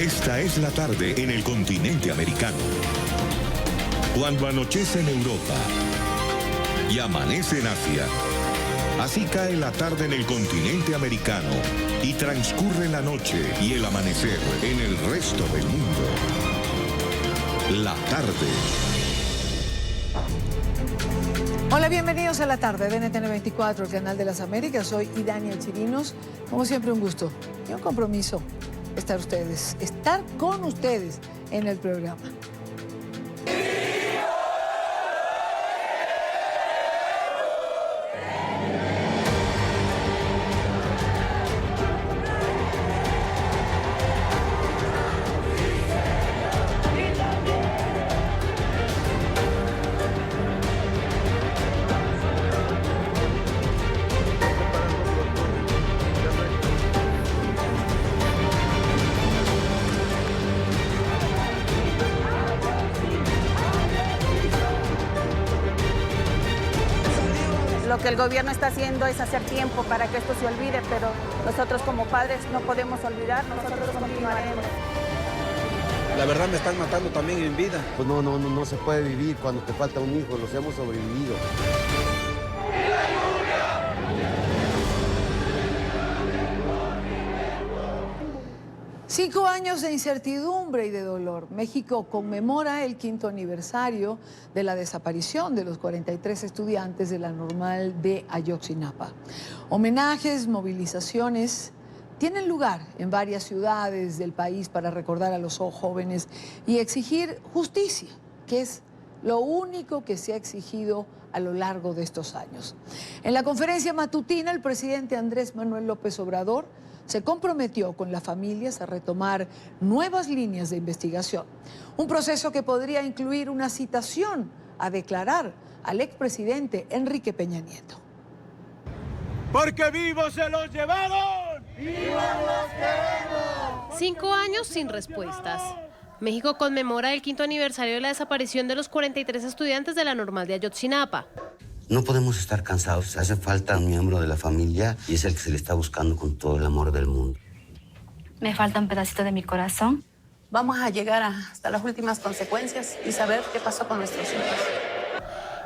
Esta es la tarde en el continente americano. Cuando anochece en Europa y amanece en Asia, así cae la tarde en el continente americano y transcurre la noche y el amanecer en el resto del mundo. La tarde. Hola, bienvenidos a La Tarde de NTN 24, el canal de las Américas. Soy Idania Chirinos. Como siempre, un gusto y un compromiso estar con ustedes en el programa. Lo que el gobierno está haciendo es hacer tiempo para que esto se olvide, pero nosotros como padres no podemos olvidar, nosotros continuaremos. La verdad me están matando también en vida. Pues no se puede vivir cuando te falta un hijo, los hemos sobrevivido. 5 años de incertidumbre y de dolor. México conmemora el 5º aniversario de la desaparición de los 43 estudiantes de la Normal de Ayotzinapa. Homenajes, movilizaciones tienen lugar en varias ciudades del país para recordar a los jóvenes y exigir justicia, que es lo único que se ha exigido a lo largo de estos años. En la conferencia matutina, el presidente Andrés Manuel López Obrador se comprometió con las familias a retomar nuevas líneas de investigación. Un proceso que podría incluir una citación a declarar al expresidente Enrique Peña Nieto. ¡Porque vivos se los llevaron! ¡Vivos los queremos! 5 años sin respuestas. México conmemora el 5º aniversario de la desaparición de los 43 estudiantes de la Normal de Ayotzinapa. No podemos estar cansados, hace falta un miembro de la familia y es el que se le está buscando con todo el amor del mundo. Me falta un pedacito de mi corazón. Vamos a llegar hasta las últimas consecuencias y saber qué pasó con nuestros hijos.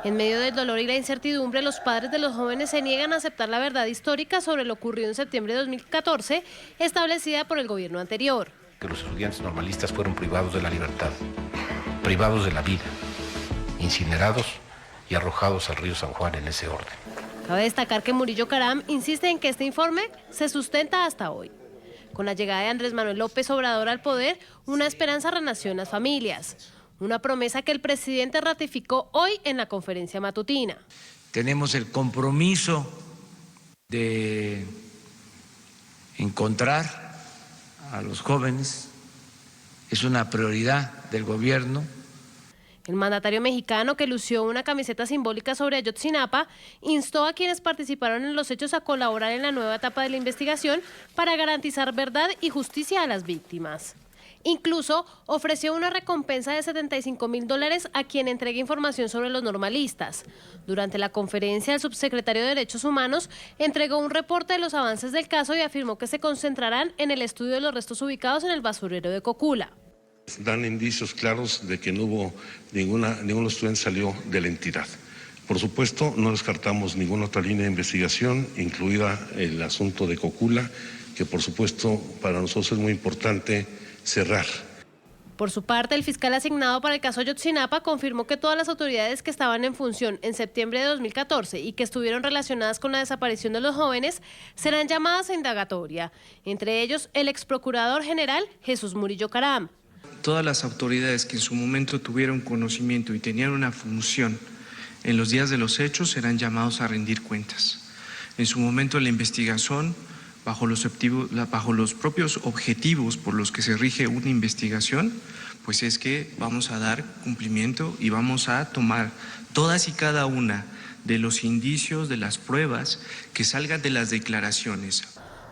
En medio del dolor y la incertidumbre, los padres de los jóvenes se niegan a aceptar la verdad histórica sobre lo ocurrido en septiembre de 2014, establecida por el gobierno anterior. Que los estudiantes normalistas fueron privados de la libertad, privados de la vida, incinerados y arrojados al río San Juan en ese orden. Cabe destacar que Murillo Caram insiste en que este informe se sustenta hasta hoy. Con la llegada de Andrés Manuel López Obrador al poder, una esperanza renació en las familias. Una promesa que el presidente ratificó hoy en la conferencia matutina. Tenemos el compromiso de encontrar a los jóvenes. Es una prioridad del gobierno. El mandatario mexicano, que lució una camiseta simbólica sobre Ayotzinapa, instó a quienes participaron en los hechos a colaborar en la nueva etapa de la investigación para garantizar verdad y justicia a las víctimas. Incluso ofreció una recompensa de $75,000 a quien entregue información sobre los normalistas. Durante la conferencia, el subsecretario de Derechos Humanos entregó un reporte de los avances del caso y afirmó que se concentrarán en el estudio de los restos ubicados en el basurero de Cocula. Dan indicios claros de que no hubo ningún estudiante salió de la entidad. Por supuesto, no descartamos ninguna otra línea de investigación, incluida el asunto de Cocula, que por supuesto para nosotros es muy importante cerrar. Por su parte, el fiscal asignado para el caso Ayotzinapa confirmó que todas las autoridades que estaban en función en septiembre de 2014 y que estuvieron relacionadas con la desaparición de los jóvenes serán llamadas a indagatoria, entre ellos el exprocurador general Jesús Murillo Caram. Todas las autoridades que en su momento tuvieron conocimiento y tenían una función en los días de los hechos serán llamados a rendir cuentas. En su momento la investigación, bajo los propios objetivos por los que se rige una investigación, pues es que vamos a dar cumplimiento y vamos a tomar todas y cada una de los indicios, de las pruebas que salgan de las declaraciones.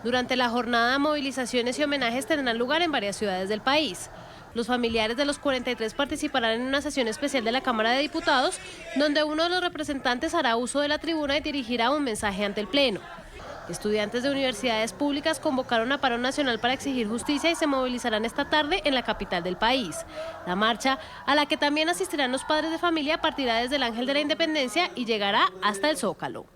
Durante la jornada, movilizaciones y homenajes tendrán lugar en varias ciudades del país. Los familiares de los 43 participarán en una sesión especial de la Cámara de Diputados, donde uno de los representantes hará uso de la tribuna y dirigirá un mensaje ante el Pleno. Estudiantes de universidades públicas convocaron a paro nacional para exigir justicia y se movilizarán esta tarde en la capital del país. La marcha, a la que también asistirán los padres de familia, partirá desde el Ángel de la Independencia y llegará hasta el Zócalo.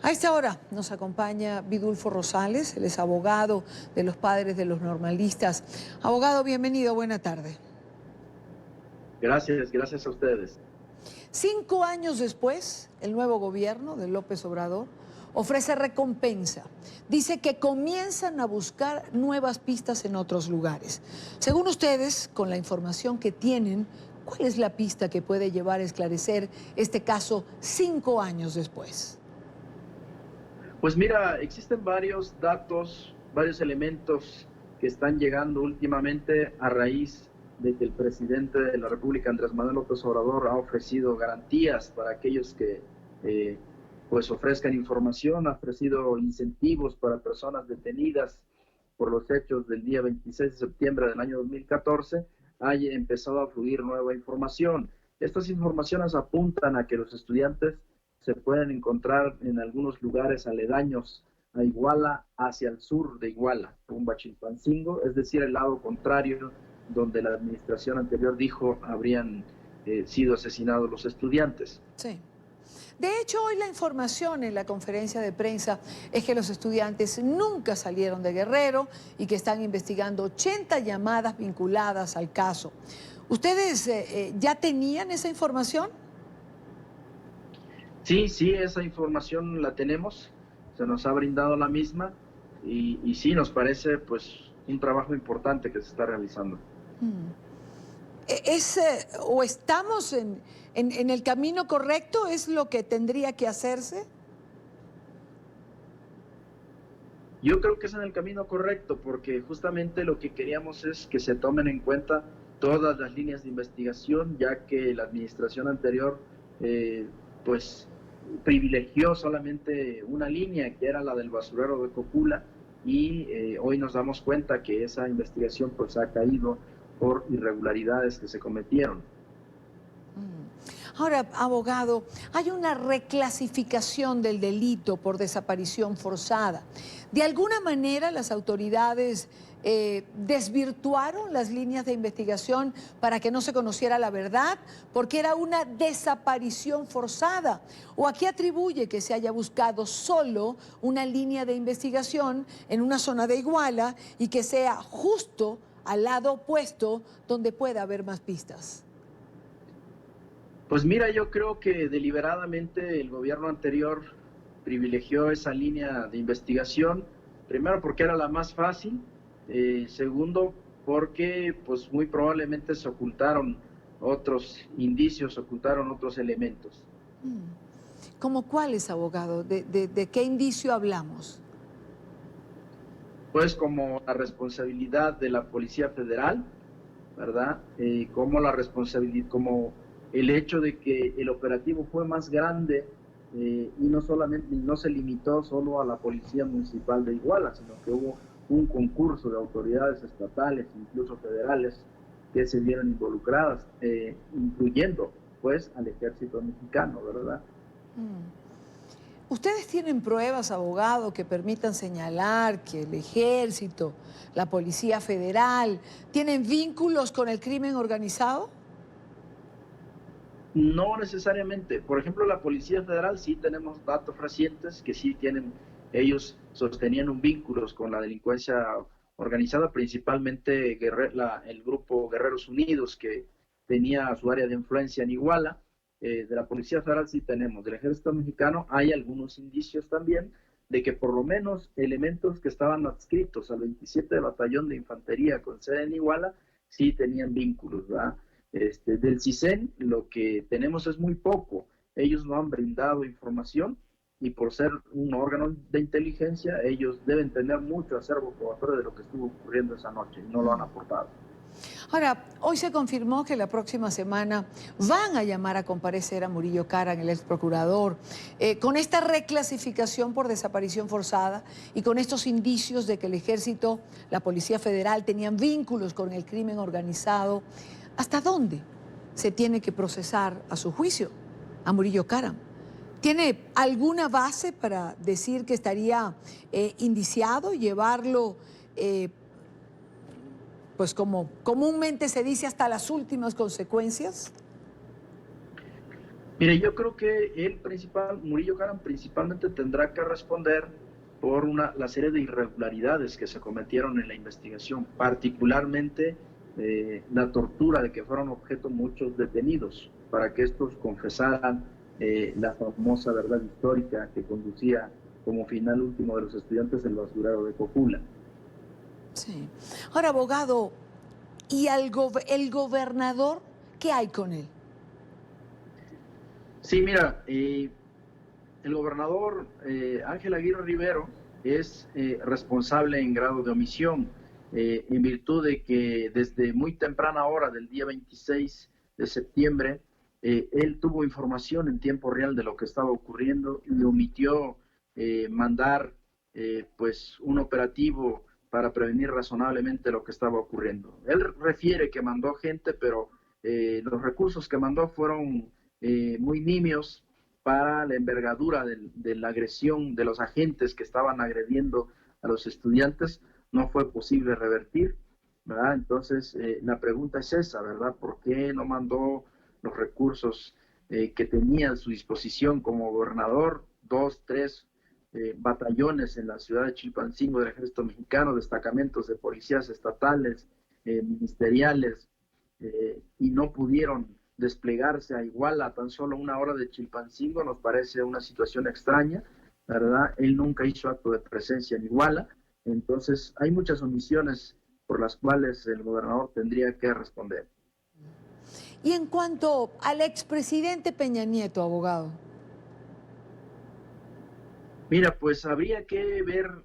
A esta hora nos acompaña Vidulfo Rosales, él es abogado de los padres de los normalistas. Abogado, bienvenido, buena tarde. Gracias a ustedes. 5 años después, el nuevo gobierno de López Obrador ofrece recompensa. Dice que comienzan a buscar nuevas pistas en otros lugares. Según ustedes, con la información que tienen, ¿cuál es la pista que puede llevar a esclarecer este caso 5 años después? Pues mira, existen varios datos, varios elementos que están llegando últimamente a raíz de que el presidente de la República, Andrés Manuel López Obrador, ha ofrecido garantías para aquellos que pues ofrezcan información, ha ofrecido incentivos para personas detenidas por los hechos del día 26 de septiembre del año 2014, haya empezado a fluir nueva información. Estas informaciones apuntan a que los estudiantes se pueden encontrar en algunos lugares aledaños a Iguala, hacia el sur de Iguala, rumbo a Chilpancingo, es decir, el lado contrario donde la administración anterior dijo habrían sido asesinados los estudiantes. Sí. De hecho, hoy la información en la conferencia de prensa es que los estudiantes nunca salieron de Guerrero y que están investigando 80 llamadas vinculadas al caso. ¿Ustedes ya tenían esa información? Sí, esa información la tenemos, se nos ha brindado la misma y sí, nos parece pues un trabajo importante que se está realizando. ¿O estamos en el camino correcto? ¿Es lo que tendría que hacerse? Yo creo que es en el camino correcto, porque justamente lo que queríamos es que se tomen en cuenta todas las líneas de investigación, ya que la administración anterior pues privilegió solamente una línea, que era la del basurero de Cocula, y hoy nos damos cuenta que esa investigación pues ha caído por irregularidades que se cometieron. Ahora, abogado, hay una reclasificación del delito por desaparición forzada. ¿De alguna manera las autoridades desvirtuaron las líneas de investigación para que no se conociera la verdad? Porque era una desaparición forzada. ¿O a qué atribuye que se haya buscado solo una línea de investigación en una zona de Iguala y que sea justo al lado opuesto donde pueda haber más pistas? Pues mira, yo creo que deliberadamente el gobierno anterior privilegió esa línea de investigación, primero porque era la más fácil, segundo porque pues muy probablemente se ocultaron otros indicios, ocultaron otros elementos. ¿Cómo cuáles, abogado? ¿De qué indicio hablamos? Pues como la responsabilidad de la Policía Federal, ¿verdad? Como la responsabilidad, como el hecho de que el operativo fue más grande y no se limitó solo a la Policía Municipal de Iguala, sino que hubo un concurso de autoridades estatales, incluso federales, que se vieron involucradas, incluyendo pues al Ejército Mexicano, ¿verdad? ¿Ustedes tienen pruebas, abogado, que permitan señalar que el Ejército, la Policía Federal, tienen vínculos con el crimen organizado? No necesariamente. Por ejemplo, la Policía Federal sí tenemos datos recientes que sí tienen, ellos sostenían un vínculo con la delincuencia organizada, principalmente el grupo Guerreros Unidos, que tenía su área de influencia en Iguala. De la Policía Federal sí tenemos. Del Ejército Mexicano hay algunos indicios también de que por lo menos elementos que estaban adscritos al 27 Batallón de Infantería con sede en Iguala sí tenían vínculos, ¿verdad? Del CISEN lo que tenemos es muy poco. Ellos no han brindado información y por ser un órgano de inteligencia ellos deben tener mucho acervo probatorio de lo que estuvo ocurriendo esa noche y no lo han aportado. Ahora, hoy se confirmó que la próxima semana van a llamar a comparecer a Murillo Karam, el ex procurador, con esta reclasificación por desaparición forzada y con estos indicios de que el Ejército, la Policía Federal tenían vínculos con el crimen organizado. ¿Hasta dónde se tiene que procesar a su juicio a Murillo Karam. ¿Tiene alguna base para decir que estaría indiciado, llevarlo, pues como comúnmente se dice, hasta las últimas consecuencias? Mire, yo creo que Murillo Karam principalmente tendrá que responder por la serie de irregularidades que se cometieron en la investigación, particularmente la tortura de que fueron objeto muchos detenidos, para que estos confesaran la famosa verdad histórica que conducía como final último de los estudiantes el basurero de Cocula. Sí. Ahora, abogado, ¿y el gobernador, qué hay con él? Sí, mira, el gobernador Ángel Aguirre Rivero es responsable en grado de omisión, en virtud de que desde muy temprana hora del día 26 de septiembre, él tuvo información en tiempo real de lo que estaba ocurriendo y omitió mandar pues un operativo para prevenir razonablemente lo que estaba ocurriendo. Él refiere que mandó gente, pero los recursos que mandó fueron muy nimios para la envergadura de la agresión de los agentes que estaban agrediendo a los estudiantes. No fue posible revertir, ¿verdad? Entonces, la pregunta es esa, ¿verdad? ¿Por qué no mandó los recursos que tenía a su disposición como gobernador, 2, 3 batallones en la ciudad de Chilpancingo del Ejército Mexicano, destacamentos de policías estatales, ministeriales, y no pudieron desplegarse a Iguala, a tan solo 1 hora de Chilpancingo? Nos parece una situación extraña, ¿verdad? Él nunca hizo acto de presencia en Iguala, entonces hay muchas omisiones por las cuales el gobernador tendría que responder. Y en cuanto al expresidente Peña Nieto, abogado. Mira, pues habría que ver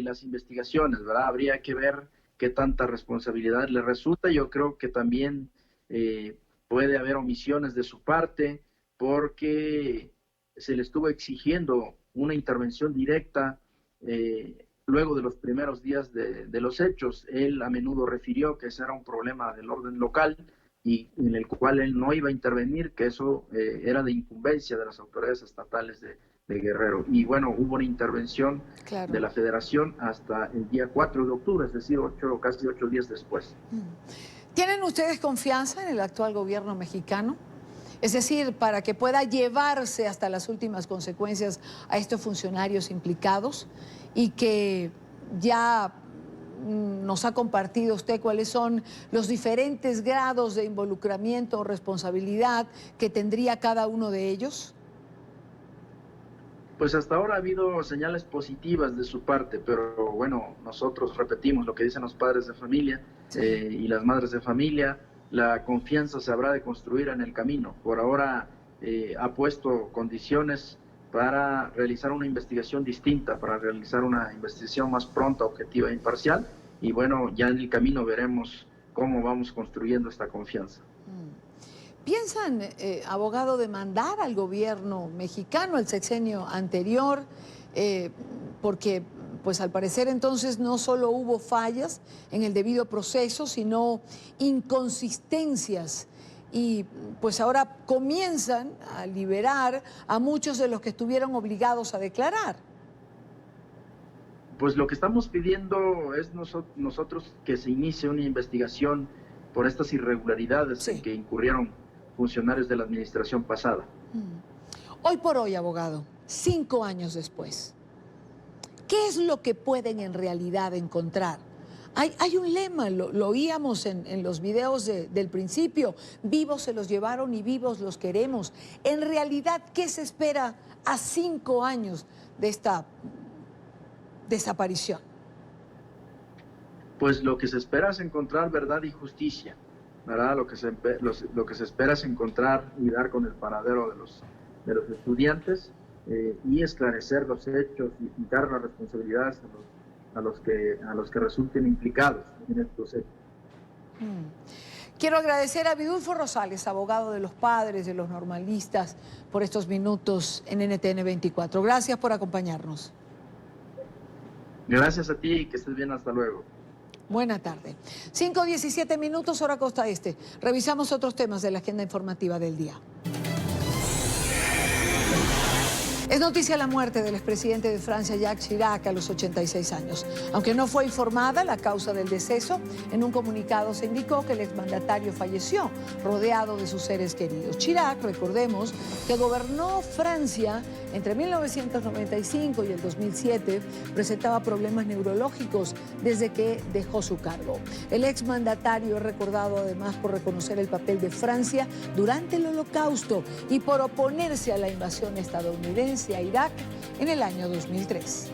las investigaciones, ¿verdad? Habría que ver qué tanta responsabilidad le resulta. Yo creo que también puede haber omisiones de su parte, porque se le estuvo exigiendo una intervención directa luego de los primeros días de los hechos. Él a menudo refirió que ese era un problema del orden local y en el cual él no iba a intervenir, que eso era de incumbencia de las autoridades estatales de Guerrero. Y bueno, hubo una intervención de la Federación hasta el día 4 de octubre, es decir, casi 8 días después. ¿Tienen ustedes confianza en el actual gobierno mexicano? Es decir, para que pueda llevarse hasta las últimas consecuencias a estos funcionarios implicados, y que ya nos ha compartido usted cuáles son los diferentes grados de involucramiento o responsabilidad que tendría cada uno de ellos. Pues hasta ahora ha habido señales positivas de su parte, pero bueno, nosotros repetimos lo que dicen los padres de familia y las madres de familia: la confianza se habrá de construir en el camino. Por ahora ha puesto condiciones para realizar una investigación distinta, para realizar una investigación más pronta, objetiva e imparcial, y bueno, ya en el camino veremos cómo vamos construyendo esta confianza. ¿Piensan, abogado, demandar al gobierno mexicano, el sexenio anterior? Porque, pues al parecer entonces no solo hubo fallas en el debido proceso, sino inconsistencias. Y pues ahora comienzan a liberar a muchos de los que estuvieron obligados a declarar. Pues lo que estamos pidiendo es nosotros que se inicie una investigación por estas irregularidades en que incurrieron funcionarios de la administración pasada. Hoy por hoy, abogado, 5 años después, ¿qué es lo que pueden en realidad encontrar? Hay un lema, lo oíamos en los videos del principio: vivos se los llevaron y vivos los queremos. En realidad, ¿qué se espera a 5 años de esta desaparición? Pues lo que se espera es encontrar verdad y justicia, ¿verdad? Lo que se espera es encontrar y dar con el paradero de los estudiantes y esclarecer los hechos y quitar las responsabilidades a los que resulten implicados en estos hechos. Quiero agradecer a Vidulfo Rosales, abogado de los padres, de los normalistas, por estos minutos en NTN 24. Gracias por acompañarnos. Gracias a ti y que estés bien, hasta luego. Buena tarde. 5:17 minutos, hora costa este. Revisamos otros temas de la agenda informativa del día. Es noticia la muerte del expresidente de Francia, Jacques Chirac, a los 86 años. Aunque no fue informada la causa del deceso, en un comunicado se indicó que el exmandatario falleció rodeado de sus seres queridos. Chirac, recordemos, que gobernó Francia entre 1995 y el 2007, presentaba problemas neurológicos desde que dejó su cargo. El exmandatario es recordado además por reconocer el papel de Francia durante el Holocausto y por oponerse a la invasión estadounidense a Irak en el año 2003.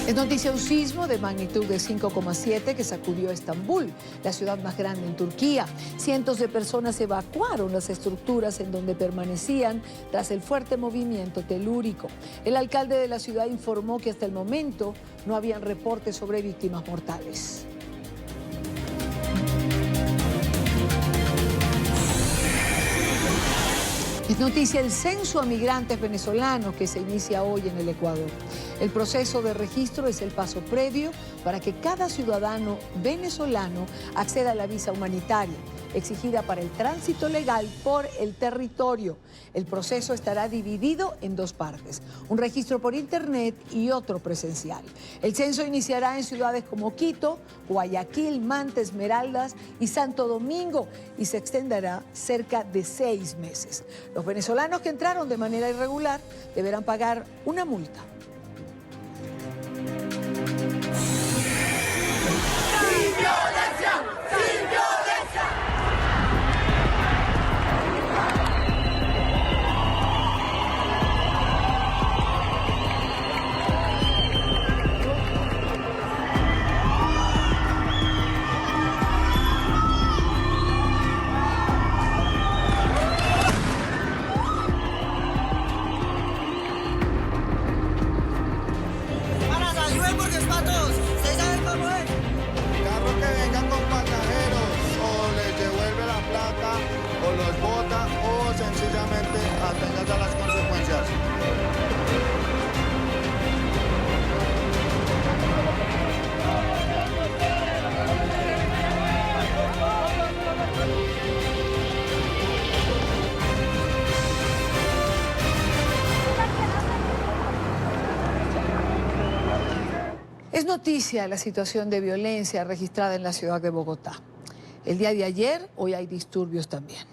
Es noticia un sismo de magnitud de 5,7 que sacudió a Estambul, la ciudad más grande en Turquía. Cientos de personas evacuaron las estructuras en donde permanecían tras el fuerte movimiento telúrico. El alcalde de la ciudad informó que hasta el momento no habían reportes sobre víctimas mortales. Es noticia el censo a migrantes venezolanos que se inicia hoy en el Ecuador. El proceso de registro es el paso previo para que cada ciudadano venezolano acceda a la visa humanitaria, exigida para el tránsito legal por el territorio. El proceso estará dividido en dos partes, un registro por internet y otro presencial. El censo iniciará en ciudades como Quito, Guayaquil, Manta, Esmeraldas y Santo Domingo y se extenderá cerca de 6 meses. Los venezolanos que entraron de manera irregular deberán pagar una multa. ¡Sin violencia! ¡Sin violencia! ¡Para salir porque es para todos! ¿Se saben cómo es? Carro que venga con pasajeros o les devuelve la plata o los bota o sencillamente atengas a las consecuencias. Es noticia la situación de violencia registrada en la ciudad de Bogotá. El día de ayer, hoy hay disturbios también.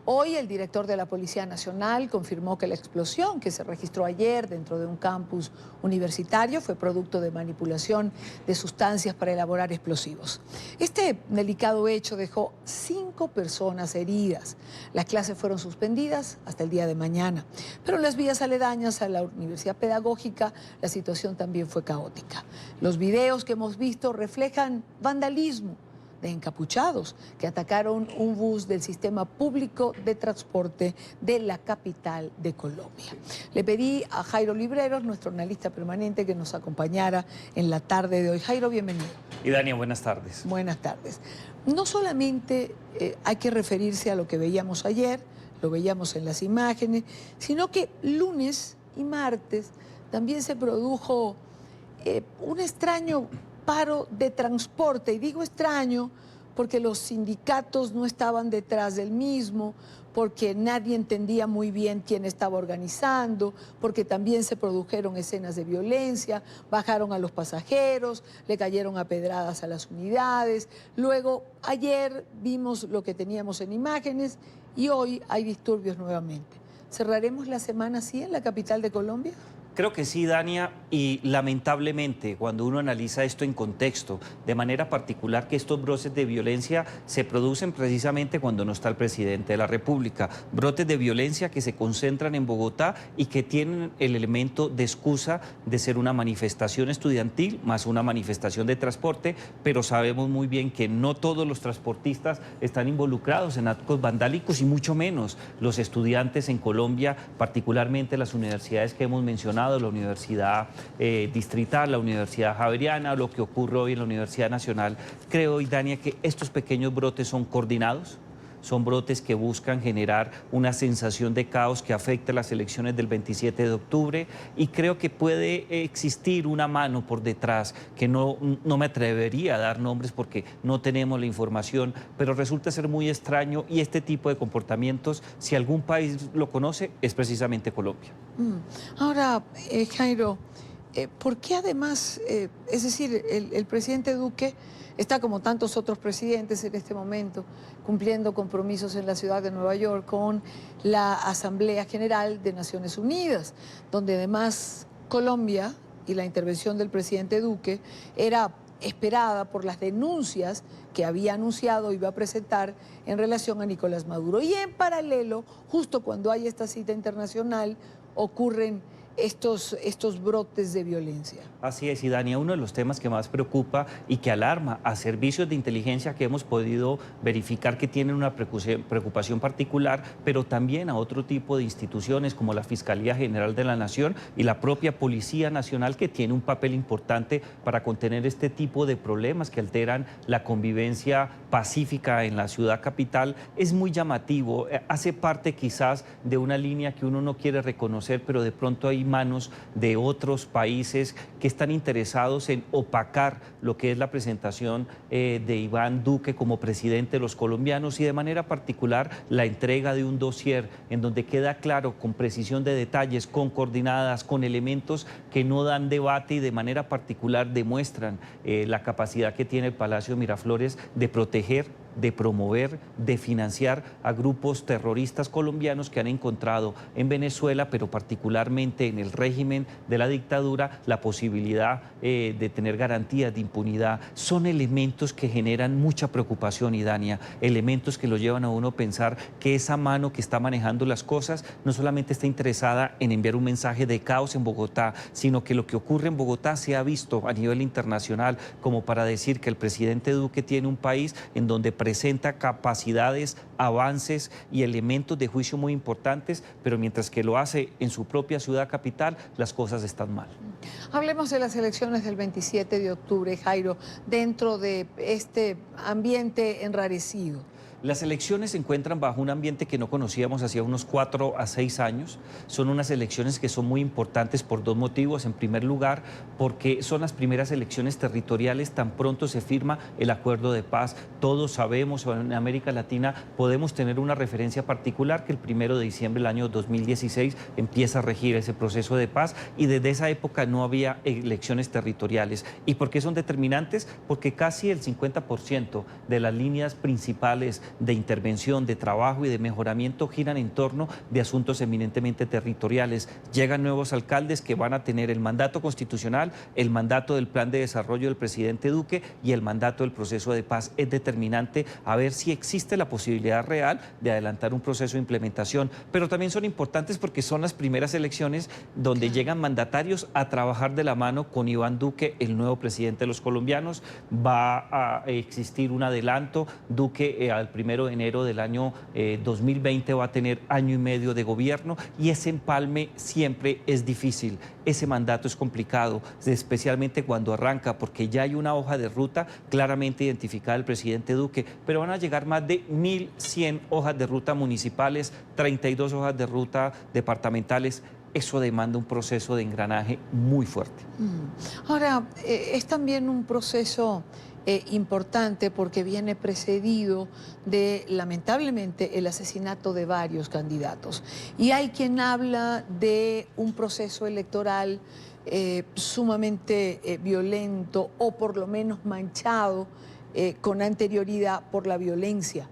Hoy el director de la Policía Nacional confirmó que la explosión que se registró ayer dentro de un campus universitario fue producto de manipulación de sustancias para elaborar explosivos. Este delicado hecho dejó 5 personas heridas. Las clases fueron suspendidas hasta el día de mañana, pero en las vías aledañas a la Universidad Pedagógica la situación también fue caótica. Los videos que hemos visto reflejan vandalismo de encapuchados que atacaron un bus del sistema público de transporte de la capital de Colombia. Le pedí a Jairo Libreros, nuestro analista permanente, que nos acompañara en la tarde de hoy. Jairo, bienvenido. Y Dania, buenas tardes. Buenas tardes. No solamente hay que referirse a lo que veíamos ayer, lo veíamos en las imágenes, sino que lunes y martes también se produjo un extraño paro de transporte, y digo extraño porque los sindicatos no estaban detrás del mismo, porque nadie entendía muy bien quién estaba organizando, porque también se produjeron escenas de violencia, bajaron a los pasajeros, le cayeron a pedradas a las unidades. Luego, ayer vimos lo que teníamos en imágenes y hoy hay disturbios nuevamente. ¿Cerraremos la semana así en la capital de Colombia? Creo que sí, Dania, y lamentablemente cuando uno analiza esto en contexto, de manera particular que estos brotes de violencia se producen precisamente cuando no está el presidente de la República, brotes de violencia que se concentran en Bogotá y que tienen el elemento de excusa de ser una manifestación estudiantil más una manifestación de transporte, pero sabemos muy bien que no todos los transportistas están involucrados en actos vandálicos y mucho menos los estudiantes en Colombia, particularmente las universidades que hemos mencionado, la Universidad Distrital, la Universidad Javeriana, lo que ocurre hoy en la Universidad Nacional. Creo, Dania, que estos pequeños brotes son coordinados, son brotes que buscan generar una sensación de caos que afecte las elecciones del 27 de octubre y creo que puede existir una mano por detrás, que no me atrevería a dar nombres porque no tenemos la información, pero resulta ser muy extraño y este tipo de comportamientos, si algún país lo conoce, es precisamente Colombia. Ahora, Jairo, ¿por qué además, es decir, el presidente Duque está como tantos otros presidentes en este momento cumpliendo compromisos en la ciudad de Nueva York con la Asamblea General de Naciones Unidas, donde además Colombia y la intervención del presidente Duque era esperada por las denuncias que había anunciado iba a presentar en relación a Nicolás Maduro? Y en paralelo, justo cuando hay esta cita internacional, ocurren estos brotes de violencia. Así es, y Dania, uno de los temas que más preocupa y que alarma a servicios de inteligencia que hemos podido verificar que tienen una preocupación particular, pero también a otro tipo de instituciones como la Fiscalía General de la Nación y la propia Policía Nacional, que tiene un papel importante para contener este tipo de problemas que alteran la convivencia pacífica en la ciudad capital. Es muy llamativo, hace parte quizás de una línea que uno no quiere reconocer, pero de pronto hay manos de otros países que están interesados en opacar lo que es la presentación de Iván Duque como presidente de los colombianos y de manera particular la entrega de un dossier en donde queda claro con precisión de detalles, con coordinadas, con elementos que no dan debate y de manera particular demuestran la capacidad que tiene el Palacio de Miraflores de proteger, de promover, de financiar a grupos terroristas colombianos que han encontrado en Venezuela, pero particularmente en el régimen de la dictadura, la posibilidad de tener garantías de impunidad. Son elementos que generan mucha preocupación, y Dania, elementos que lo llevan a uno a pensar que esa mano que está manejando las cosas no solamente está interesada en enviar un mensaje de caos en Bogotá, sino que lo que ocurre en Bogotá se ha visto a nivel internacional como para decir que el presidente Duque tiene un país en donde presenta capacidades, avances y elementos de juicio muy importantes, pero mientras que lo hace en su propia ciudad capital, las cosas están mal. Hablemos de las elecciones del 27 de octubre, Jairo, dentro de este ambiente enrarecido. Las elecciones se encuentran bajo un ambiente que no conocíamos hacía unos 4 a 6 años. Son unas elecciones que son muy importantes por dos motivos. En primer lugar, porque son las primeras elecciones territoriales tan pronto se firma el acuerdo de paz. Todos sabemos, en América Latina podemos tener una referencia particular que el 1 de diciembre del año 2016 empieza a regir ese proceso de paz y desde esa época no había elecciones territoriales. ¿Y por qué son determinantes? Porque casi el 50% de las líneas principales de intervención, de trabajo y de mejoramiento giran en torno de asuntos eminentemente territoriales. Llegan nuevos alcaldes que van a tener el mandato constitucional, el mandato del plan de desarrollo del presidente Duque y el mandato del proceso de paz. Es determinante a ver si existe la posibilidad real de adelantar un proceso de implementación, pero también son importantes porque son las primeras elecciones donde llegan mandatarios a trabajar de la mano con Iván Duque, el nuevo presidente de los colombianos. Va a existir un adelanto. Duque al 1 de enero del año 2020 va a tener año y medio de gobierno y ese empalme siempre es difícil. Ese mandato es complicado, especialmente cuando arranca, porque ya hay una hoja de ruta claramente identificada del presidente Duque, pero van a llegar más de 1.100 hojas de ruta municipales, 32 hojas de ruta departamentales. Eso demanda un proceso de engranaje muy fuerte. Ahora, es también un proceso importante porque viene precedido de, lamentablemente, el asesinato de varios candidatos. Y hay quien habla de un proceso electoral sumamente violento o por lo menos manchado con anterioridad por la violencia,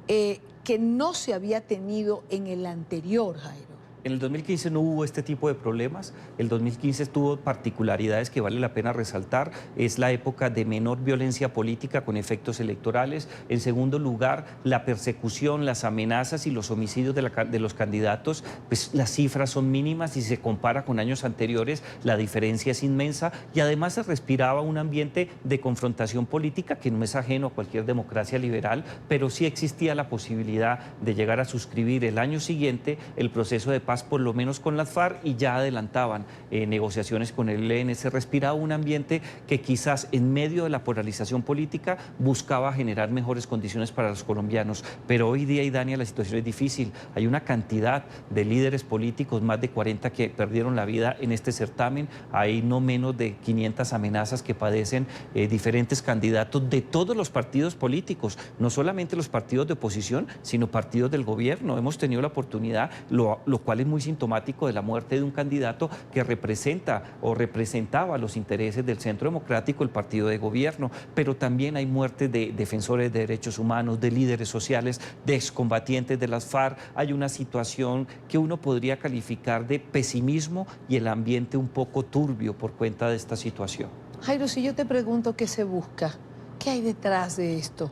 que no se había tenido en el anterior, Jairo. En el 2015 no hubo este tipo de problemas. El 2015 tuvo particularidades que vale la pena resaltar. Es la época de menor violencia política con efectos electorales. En segundo lugar, la persecución, las amenazas y los homicidios de los candidatos, pues las cifras son mínimas y si se compara con años anteriores, la diferencia es inmensa y además se respiraba un ambiente de confrontación política que no es ajeno a cualquier democracia liberal, pero sí existía la posibilidad de llegar a suscribir el año siguiente el proceso de paz, por lo menos con las FARC, y ya adelantaban negociaciones con el ELN. Se respiraba un ambiente que quizás en medio de la polarización política buscaba generar mejores condiciones para los colombianos. Pero hoy día, Idania, la situación es difícil. Hay una cantidad de líderes políticos, más de 40 que perdieron la vida en este certamen. Hay no menos de 500 amenazas que padecen diferentes candidatos de todos los partidos políticos, no solamente los partidos de oposición, sino partidos del gobierno. Hemos tenido la oportunidad, lo cual es muy sintomático de la muerte de un candidato que representa o representaba los intereses del Centro Democrático, el partido de gobierno, pero también hay muertes de defensores de derechos humanos, de líderes sociales, de excombatientes de las FARC. Hay una situación que uno podría calificar de pesimismo y el ambiente un poco turbio por cuenta de esta situación. Jairo, si yo te pregunto qué se busca, ¿qué hay detrás de esto?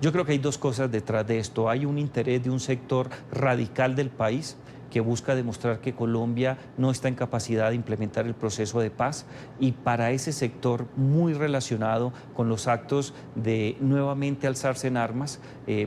Yo creo que hay dos cosas detrás de esto. Hay un interés de un sector radical del país que busca demostrar que Colombia no está en capacidad de implementar el proceso de paz, y para ese sector, muy relacionado con los actos de nuevamente alzarse en armas,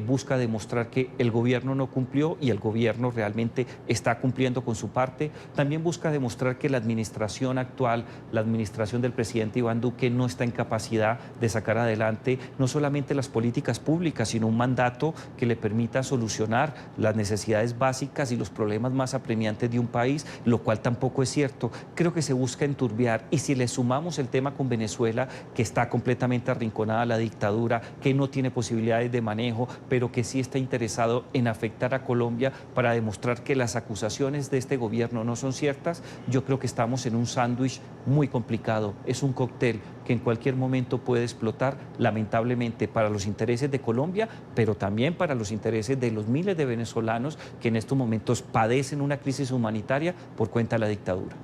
busca demostrar que el gobierno no cumplió y el gobierno realmente está cumpliendo con su parte. También busca demostrar que la administración actual, la administración del presidente Iván Duque, no está en capacidad de sacar adelante no solamente las políticas públicas, sino un mandato que le permita solucionar las necesidades básicas y los problemas más apremiantes de un país, lo cual tampoco es cierto. Creo que se busca enturbiar, y si le sumamos el tema con Venezuela, que está completamente arrinconada a la dictadura, que no tiene posibilidades de manejo, pero que sí está interesado en afectar a Colombia para demostrar que las acusaciones de este gobierno no son ciertas, yo creo que estamos en un sándwich muy complicado. Es un cóctel que en cualquier momento puede explotar, lamentablemente, para los intereses de Colombia, pero también para los intereses de los miles de venezolanos que en estos momentos padecen una crisis humanitaria por cuenta de la dictadura.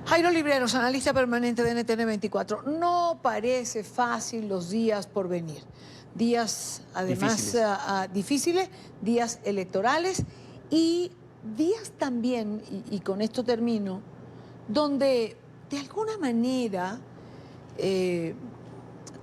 Jairo Libreros, analista permanente de NTN 24. No parece fácil los días por venir. Días, además, difíciles, días electorales y días también, y con esto termino, donde de alguna manera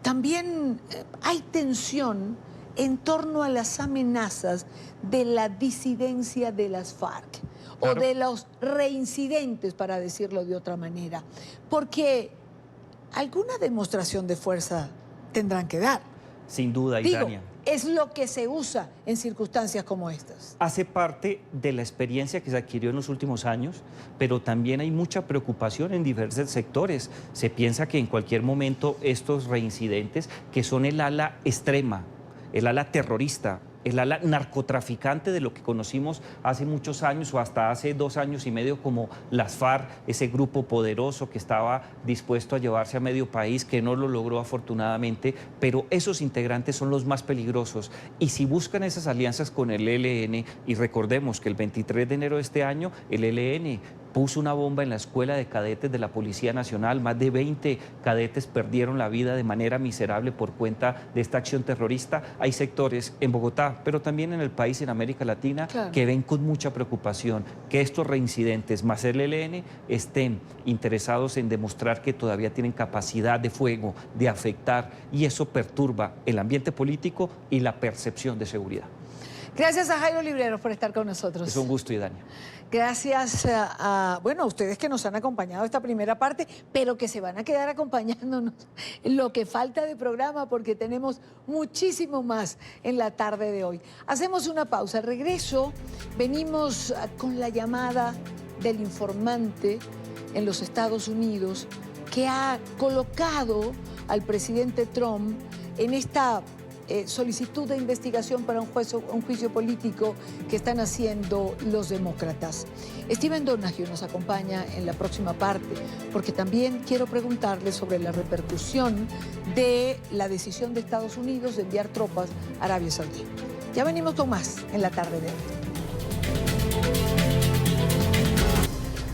también hay tensión en torno a las amenazas de la disidencia de las FARC, claro, o de los reincidentes, para decirlo de otra manera, porque alguna demostración de fuerza tendrán que dar. Sin duda, Idania. Es lo que se usa en circunstancias como estas. Hace parte de la experiencia que se adquirió en los últimos años, pero también hay mucha preocupación en diversos sectores. Se piensa que en cualquier momento estos reincidentes, que son el ala extrema, el ala terrorista, el ala narcotraficante de lo que conocimos hace muchos años o hasta hace 2 años y medio como las FARC, ese grupo poderoso que estaba dispuesto a llevarse a medio país, que no lo logró afortunadamente, pero esos integrantes son los más peligrosos. Y si buscan esas alianzas con el ELN, y recordemos que el 23 de enero de este año el ELN puso una bomba en la escuela de cadetes de la Policía Nacional. Más de 20 cadetes perdieron la vida de manera miserable por cuenta de esta acción terrorista. Hay sectores en Bogotá, pero también en el país, en América Latina, claro, que ven con mucha preocupación que estos reincidentes más el ELN estén interesados en demostrar que todavía tienen capacidad de fuego, de afectar, y eso perturba el ambiente político y la percepción de seguridad. Gracias a Jairo Libreros por estar con nosotros. Es un gusto, Idania. Gracias a ustedes que nos han acompañado esta primera parte, pero que se van a quedar acompañándonos en lo que falta de programa, porque tenemos muchísimo más en la tarde de hoy. Hacemos una pausa. Al regreso, venimos con la llamada del informante en los Estados Unidos que ha colocado al presidente Trump en esta solicitud de investigación para un juicio político que están haciendo los demócratas. Steven Donahue nos acompaña en la próxima parte, porque también quiero preguntarle sobre la repercusión de la decisión de Estados Unidos de enviar tropas a Arabia Saudí. Ya venimos con más en la tarde de hoy.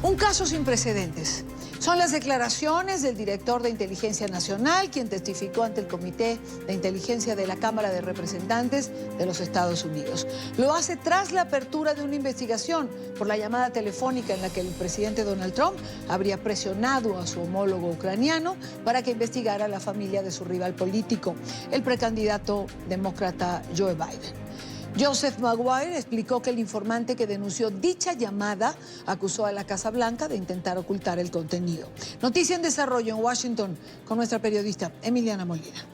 Un caso sin precedentes. Son las declaraciones del director de Inteligencia Nacional, quien testificó ante el Comité de Inteligencia de la Cámara de Representantes de los Estados Unidos. Lo hace tras la apertura de una investigación por la llamada telefónica en la que el presidente Donald Trump habría presionado a su homólogo ucraniano para que investigara a la familia de su rival político, el precandidato demócrata Joe Biden. Joseph Maguire explicó que el informante que denunció dicha llamada acusó a la Casa Blanca de intentar ocultar el contenido. Noticia en desarrollo en Washington con nuestra periodista Emiliana Molina.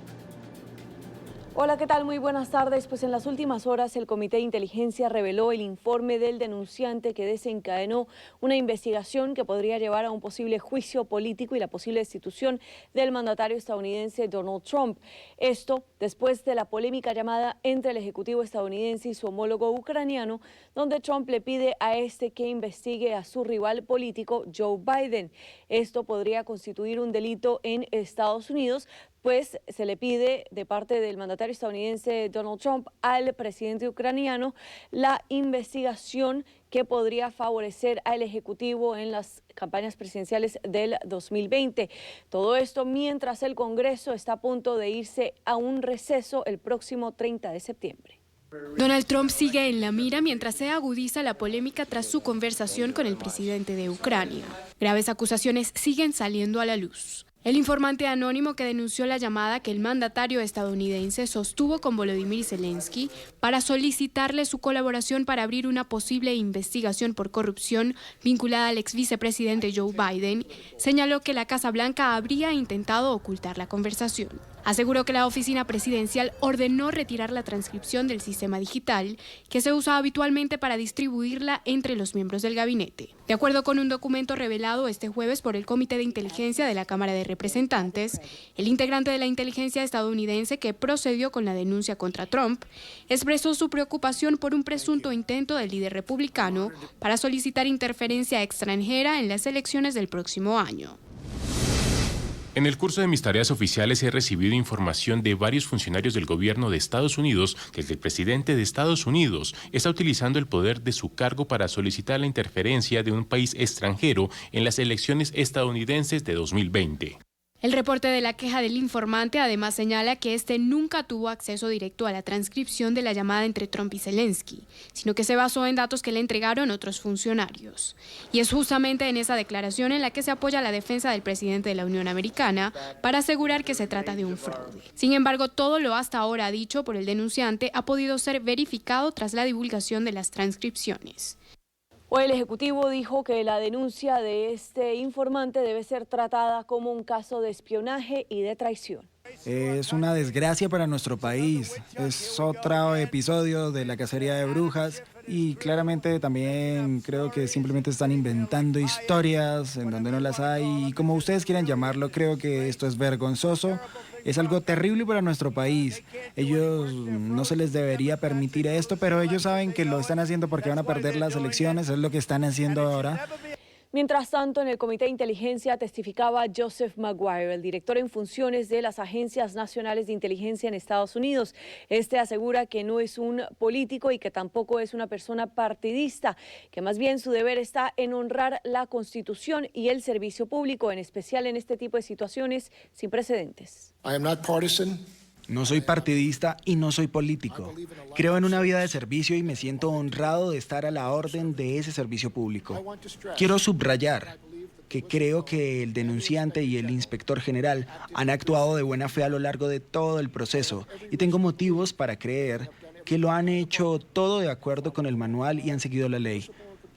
Hola, ¿qué tal? Muy buenas tardes. Pues en las últimas horas el Comité de Inteligencia reveló el informe del denunciante que desencadenó una investigación que podría llevar a un posible juicio político y la posible destitución del mandatario estadounidense Donald Trump. Esto después de la polémica llamada entre el ejecutivo estadounidense y su homólogo ucraniano, donde Trump le pide a este que investigue a su rival político Joe Biden. Esto podría constituir un delito en Estados Unidos, pues se le pide de parte del mandatario estadounidense Donald Trump al presidente ucraniano la investigación que podría favorecer al Ejecutivo en las campañas presidenciales del 2020. Todo esto mientras el Congreso está a punto de irse a un receso el próximo 30 de septiembre. Donald Trump sigue en la mira mientras se agudiza la polémica tras su conversación con el presidente de Ucrania. Graves acusaciones siguen saliendo a la luz. El informante anónimo que denunció la llamada que el mandatario estadounidense sostuvo con Volodymyr Zelensky para solicitarle su colaboración para abrir una posible investigación por corrupción vinculada al ex vicepresidente Joe Biden, señaló que la Casa Blanca habría intentado ocultar la conversación. Aseguró que la oficina presidencial ordenó retirar la transcripción del sistema digital que se usa habitualmente para distribuirla entre los miembros del gabinete. De acuerdo con un documento revelado este jueves por el Comité de Inteligencia de la Cámara de Representantes, el integrante de la inteligencia estadounidense que procedió con la denuncia contra Trump expresó su preocupación por un presunto intento del líder republicano para solicitar interferencia extranjera en las elecciones del próximo año. En el curso de mis tareas oficiales he recibido información de varios funcionarios del gobierno de Estados Unidos que el presidente de Estados Unidos está utilizando el poder de su cargo para solicitar la interferencia de un país extranjero en las elecciones estadounidenses de 2020. El reporte de la queja del informante además señala que este nunca tuvo acceso directo a la transcripción de la llamada entre Trump y Zelensky, sino que se basó en datos que le entregaron otros funcionarios. Y es justamente en esa declaración en la que se apoya la defensa del presidente de la Unión Americana para asegurar que se trata de un fraude. Sin embargo, todo lo hasta ahora dicho por el denunciante ha podido ser verificado tras la divulgación de las transcripciones. Hoy el Ejecutivo dijo que la denuncia de este informante debe ser tratada como un caso de espionaje y de traición. Es una desgracia para nuestro país, es otro episodio de la cacería de brujas y claramente también creo que simplemente están inventando historias en donde no las hay y como ustedes quieran llamarlo, creo que esto es vergonzoso. Es algo terrible para nuestro país. Ellos no se les debería permitir esto, pero ellos saben que lo están haciendo porque van a perder las elecciones, es lo que están haciendo ahora. Mientras tanto, en el Comité de Inteligencia testificaba Joseph Maguire, el director en funciones de las Agencias Nacionales de Inteligencia en Estados Unidos. Este asegura que no es un político y que tampoco es una persona partidista, que más bien su deber está en honrar la Constitución y el servicio público, en especial en este tipo de situaciones sin precedentes. No soy partidista y no soy político. Creo en una vida de servicio y me siento honrado de estar a la orden de ese servicio público. Quiero subrayar que creo que el denunciante y el inspector general han actuado de buena fe a lo largo de todo el proceso y tengo motivos para creer que lo han hecho todo de acuerdo con el manual y han seguido la ley.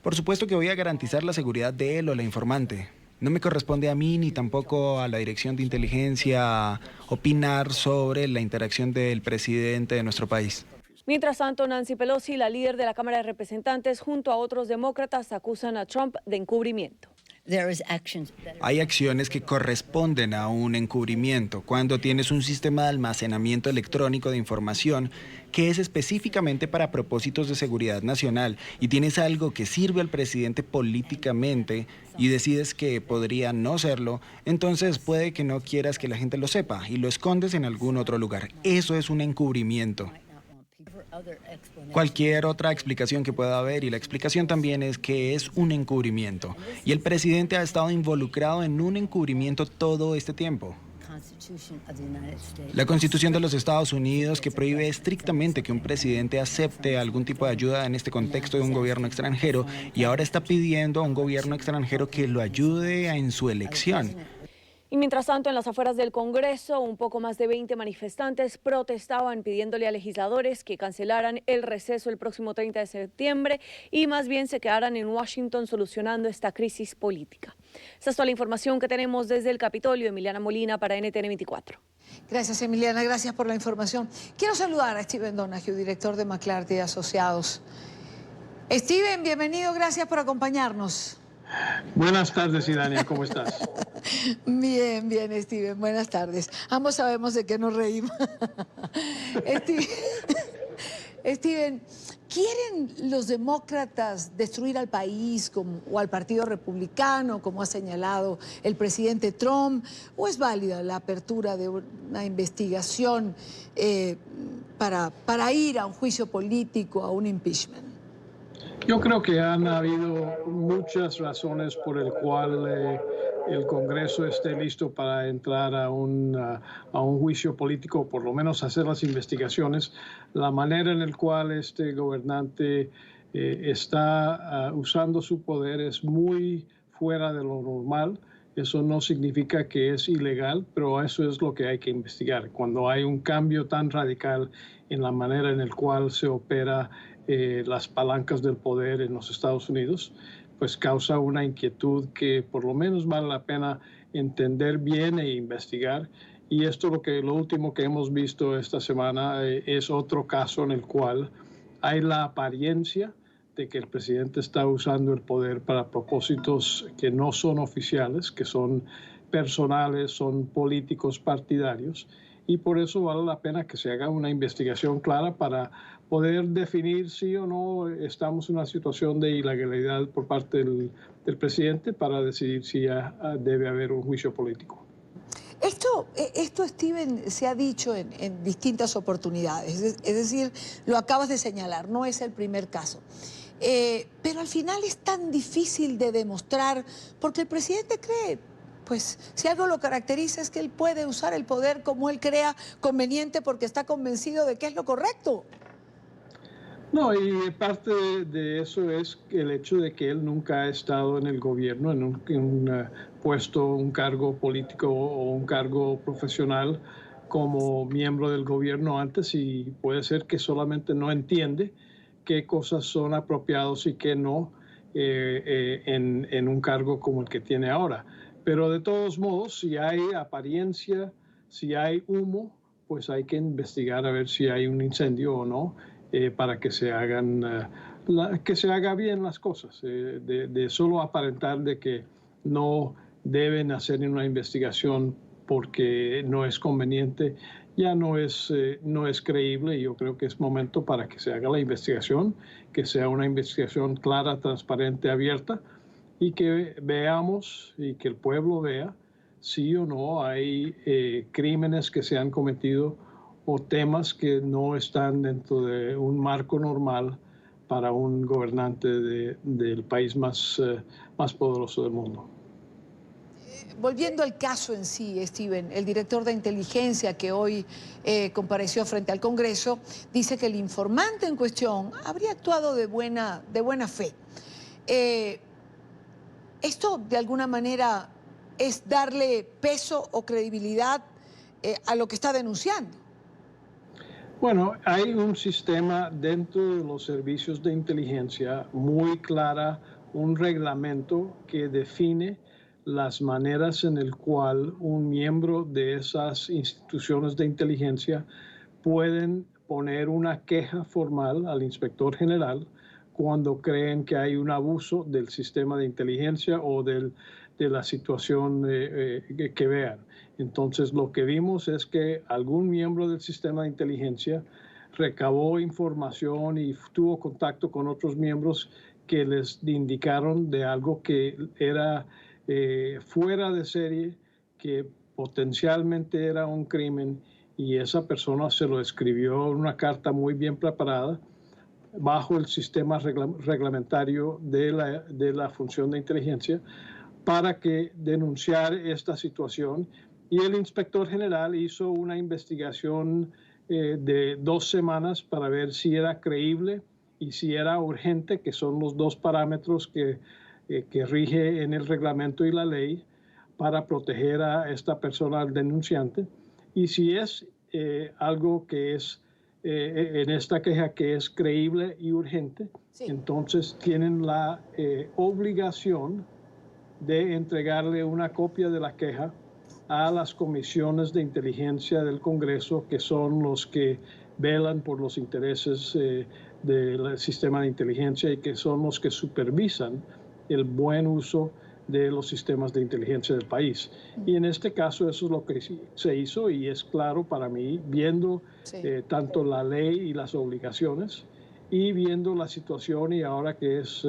Por supuesto que voy a garantizar la seguridad de él o la informante. No me corresponde a mí ni tampoco a la Dirección de Inteligencia opinar sobre la interacción del presidente de nuestro país. Mientras tanto, Nancy Pelosi, la líder de la Cámara de Representantes, junto a otros demócratas, acusan a Trump de encubrimiento. Hay acciones que corresponden a un encubrimiento cuando tienes un sistema de almacenamiento electrónico de información que es específicamente para propósitos de seguridad nacional y tienes algo que sirve al presidente políticamente y decides que podría no serlo, entonces puede que no quieras que la gente lo sepa y lo escondes en algún otro lugar. Eso es un encubrimiento. Cualquier otra explicación que pueda haber, y la explicación también es que es un encubrimiento. Y el presidente ha estado involucrado en un encubrimiento todo este tiempo. La Constitución de los Estados Unidos, que prohíbe estrictamente que un presidente acepte algún tipo de ayuda en este contexto de un gobierno extranjero, y ahora está pidiendo a un gobierno extranjero que lo ayude en su elección. Y mientras tanto, en las afueras del Congreso, un poco más de 20 manifestantes protestaban pidiéndole a legisladores que cancelaran el receso el próximo 30 de septiembre y más bien se quedaran en Washington solucionando esta crisis política. Esta es toda la información que tenemos desde el Capitolio. Emiliana Molina para NTN 24. Gracias, Emiliana. Gracias por la información. Quiero saludar a Steven Donahue, director de McClarty Asociados. Steven, bienvenido. Gracias por acompañarnos. Buenas tardes, Idania, ¿cómo estás? Bien, bien, Steven, buenas tardes. Ambos sabemos de qué nos reímos. Steven, ¿quieren los demócratas destruir al país o al Partido Republicano, como ha señalado el presidente Trump? ¿O es válida la apertura de una investigación para ir a un juicio político, a un impeachment? Yo creo que han habido muchas razones por el cual el Congreso esté listo para entrar a un juicio político, por lo menos hacer las investigaciones. La manera en la cual este gobernante está usando su poder es muy fuera de lo normal. Eso no significa que es ilegal, pero eso es lo que hay que investigar. Cuando hay un cambio tan radical en la manera en la cual se opera las palancas del poder en los Estados Unidos, pues causa una inquietud que por lo menos vale la pena entender bien e investigar. Y esto lo último que hemos visto esta semana es otro caso en el cual hay la apariencia de que el presidente está usando el poder para propósitos que no son oficiales, que son personales, son políticos partidarios, y por eso vale la pena que se haga una investigación clara para poder definir si o no estamos en una situación de ilegalidad por parte del presidente para decidir si debe haber un juicio político. Esto, Steven, se ha dicho en distintas oportunidades, es decir, lo acabas de señalar, no es el primer caso. Pero al final es tan difícil de demostrar porque el presidente cree, pues si algo lo caracteriza es que él puede usar el poder como él crea conveniente porque está convencido de que es lo correcto. No, y parte de eso es el hecho de que él nunca ha estado en el gobierno, en un puesto, un cargo político o un cargo profesional como miembro del gobierno antes, y puede ser que solamente no entiende qué cosas son apropiados y qué no en un cargo como el que tiene ahora. Pero de todos modos, si hay apariencia, si hay humo, pues hay que investigar a ver si hay un incendio o no, para que se haga bien las cosas. De solo aparentar de que no deben hacer una investigación porque no es conveniente, ya no es creíble. Yo creo que es momento para que se haga la investigación, que sea una investigación clara, transparente, abierta, y que veamos y que el pueblo vea si o no hay crímenes que se han cometido o temas que no están dentro de un marco normal para un gobernante del país más poderoso del mundo. Volviendo al caso en sí, Steven, el director de inteligencia que hoy compareció frente al Congreso dice que el informante en cuestión habría actuado de buena fe. ¿Esto de alguna manera es darle peso o credibilidad a lo que está denunciando? Bueno, hay un sistema dentro de los servicios de inteligencia muy clara, un reglamento que define las maneras en el cual un miembro de esas instituciones de inteligencia pueden poner una queja formal al inspector general cuando creen que hay un abuso del sistema de inteligencia o de la situación que vean. Entonces, lo que vimos es que algún miembro del sistema de inteligencia recabó información y tuvo contacto con otros miembros que les indicaron de algo que era fuera de serie, que potencialmente era un crimen, y esa persona se lo escribió en una carta muy bien preparada bajo el sistema reglamentario de la función de inteligencia para que denunciar esta situación. Y el inspector general hizo una investigación de 2 semanas para ver si era creíble y si era urgente, que son los 2 parámetros que rige en el reglamento y la ley, para proteger a esta persona, al denunciante. Y si es algo que es en esta queja que es creíble y urgente, entonces tienen la obligación de entregarle una copia de la queja a las comisiones de inteligencia del Congreso, que son los que velan por los intereses del sistema de inteligencia y que son los que supervisan el buen uso de los sistemas de inteligencia del país. Y en este caso eso es lo que se hizo y es claro para mí, viendo tanto la ley y las obligaciones y viendo la situación, y ahora que es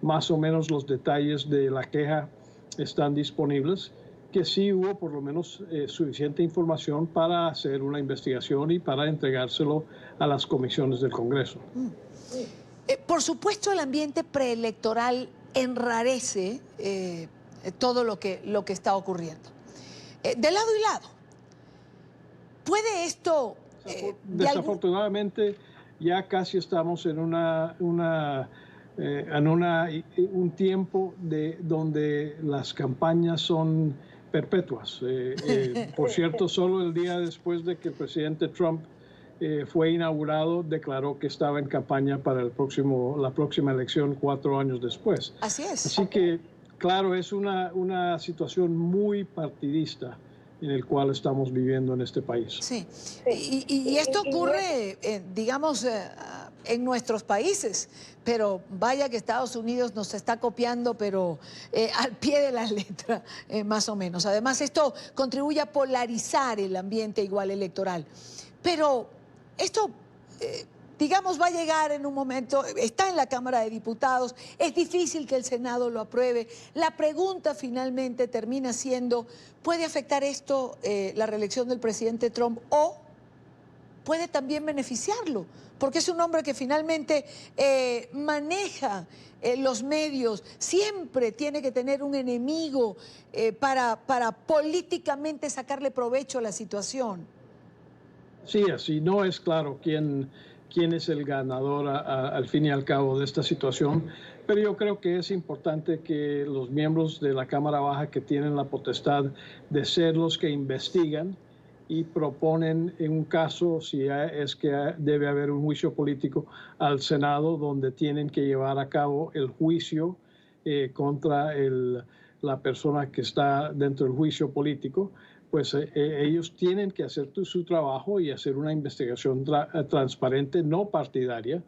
más o menos los detalles de la queja están disponibles, que sí hubo por lo menos suficiente información para hacer una investigación y para entregárselo a las comisiones del Congreso. Por supuesto, el ambiente preelectoral enrarece todo lo que está ocurriendo. De lado y lado. ¿Puede esto...? Desafortunadamente, ya casi estamos en un tiempo donde las campañas son perpetuas. Por cierto, solo el día después de que el presidente Trump fue inaugurado, declaró que estaba en campaña para la próxima elección 4 años después. Así es. Así que, claro, es una situación muy partidista en el cual estamos viviendo en este país. Sí, y esto ocurre, digamos, en nuestros países, pero vaya que Estados Unidos nos está copiando, pero al pie de la letra, más o menos. Además, esto contribuye a polarizar el ambiente igual electoral. Pero esto, digamos, va a llegar en un momento, está en la Cámara de Diputados, es difícil que el Senado lo apruebe. La pregunta finalmente termina siendo, ¿puede afectar esto la reelección del presidente Trump o puede también beneficiarlo? Porque es un hombre que finalmente maneja los medios, siempre tiene que tener un enemigo para políticamente sacarle provecho a la situación. Sí, así no es claro quién es el ganador al fin y al cabo de esta situación, pero yo creo que es importante que los miembros de la Cámara Baja, que tienen la potestad de ser los que investigan y proponen en un caso, si es que debe haber un juicio político, al Senado, donde tienen que llevar a cabo el juicio contra la persona que está dentro del juicio político, pues ellos tienen que hacer su trabajo y hacer una investigación transparente, no partidaria,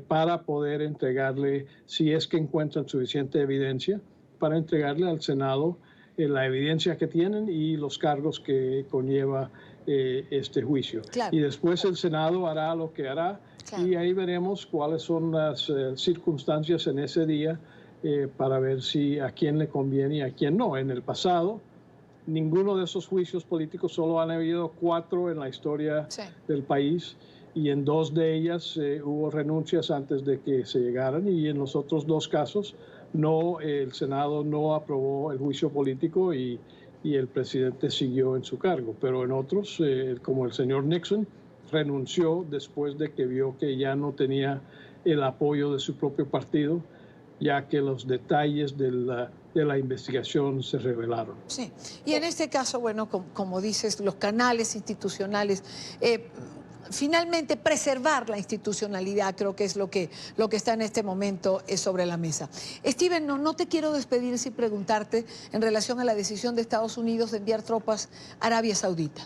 para poder entregarle, si es que encuentran suficiente evidencia, para entregarle al Senado la evidencia que tienen y los cargos que conlleva este juicio. Claro. Y después el Senado hará lo que hará, claro, y ahí veremos cuáles son las circunstancias en ese día para ver si a quién le conviene y a quién no. En el pasado, ninguno de esos juicios políticos, solo han habido 4 en la historia del país, y en 2 de ellas hubo renuncias antes de que se llegaran, y en los otros 2 casos el Senado no aprobó el juicio político y el presidente siguió en su cargo. Pero en otros, como el señor Nixon, renunció después de que vio que ya no tenía el apoyo de su propio partido, ya que los detalles de la investigación se revelaron. Sí, y en este caso, bueno, como dices, los canales institucionales, finalmente preservar la institucionalidad creo que es lo que está en este momento sobre la mesa. Steven, no te quiero despedir sin preguntarte en relación a la decisión de Estados Unidos de enviar tropas a Arabia Saudita.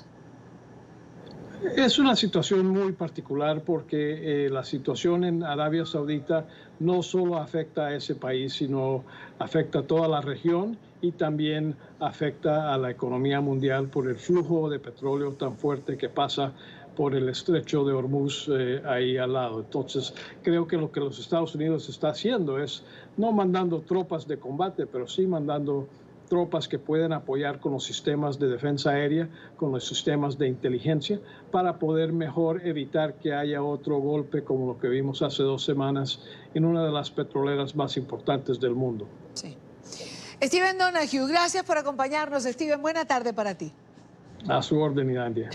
Es una situación muy particular porque la situación en Arabia Saudita no solo afecta a ese país, sino afecta a toda la región y también afecta a la economía mundial por el flujo de petróleo tan fuerte que pasa por el estrecho de Hormuz ahí al lado. Entonces, creo que lo que los Estados Unidos está haciendo es no mandando tropas de combate, pero sí mandando tropas que pueden apoyar con los sistemas de defensa aérea, con los sistemas de inteligencia, para poder mejor evitar que haya otro golpe como lo que vimos hace 2 semanas en una de las petroleras más importantes del mundo. Sí. Steven Donoghue, gracias por acompañarnos. Steven, buena tarde para ti. A su orden, Irandia.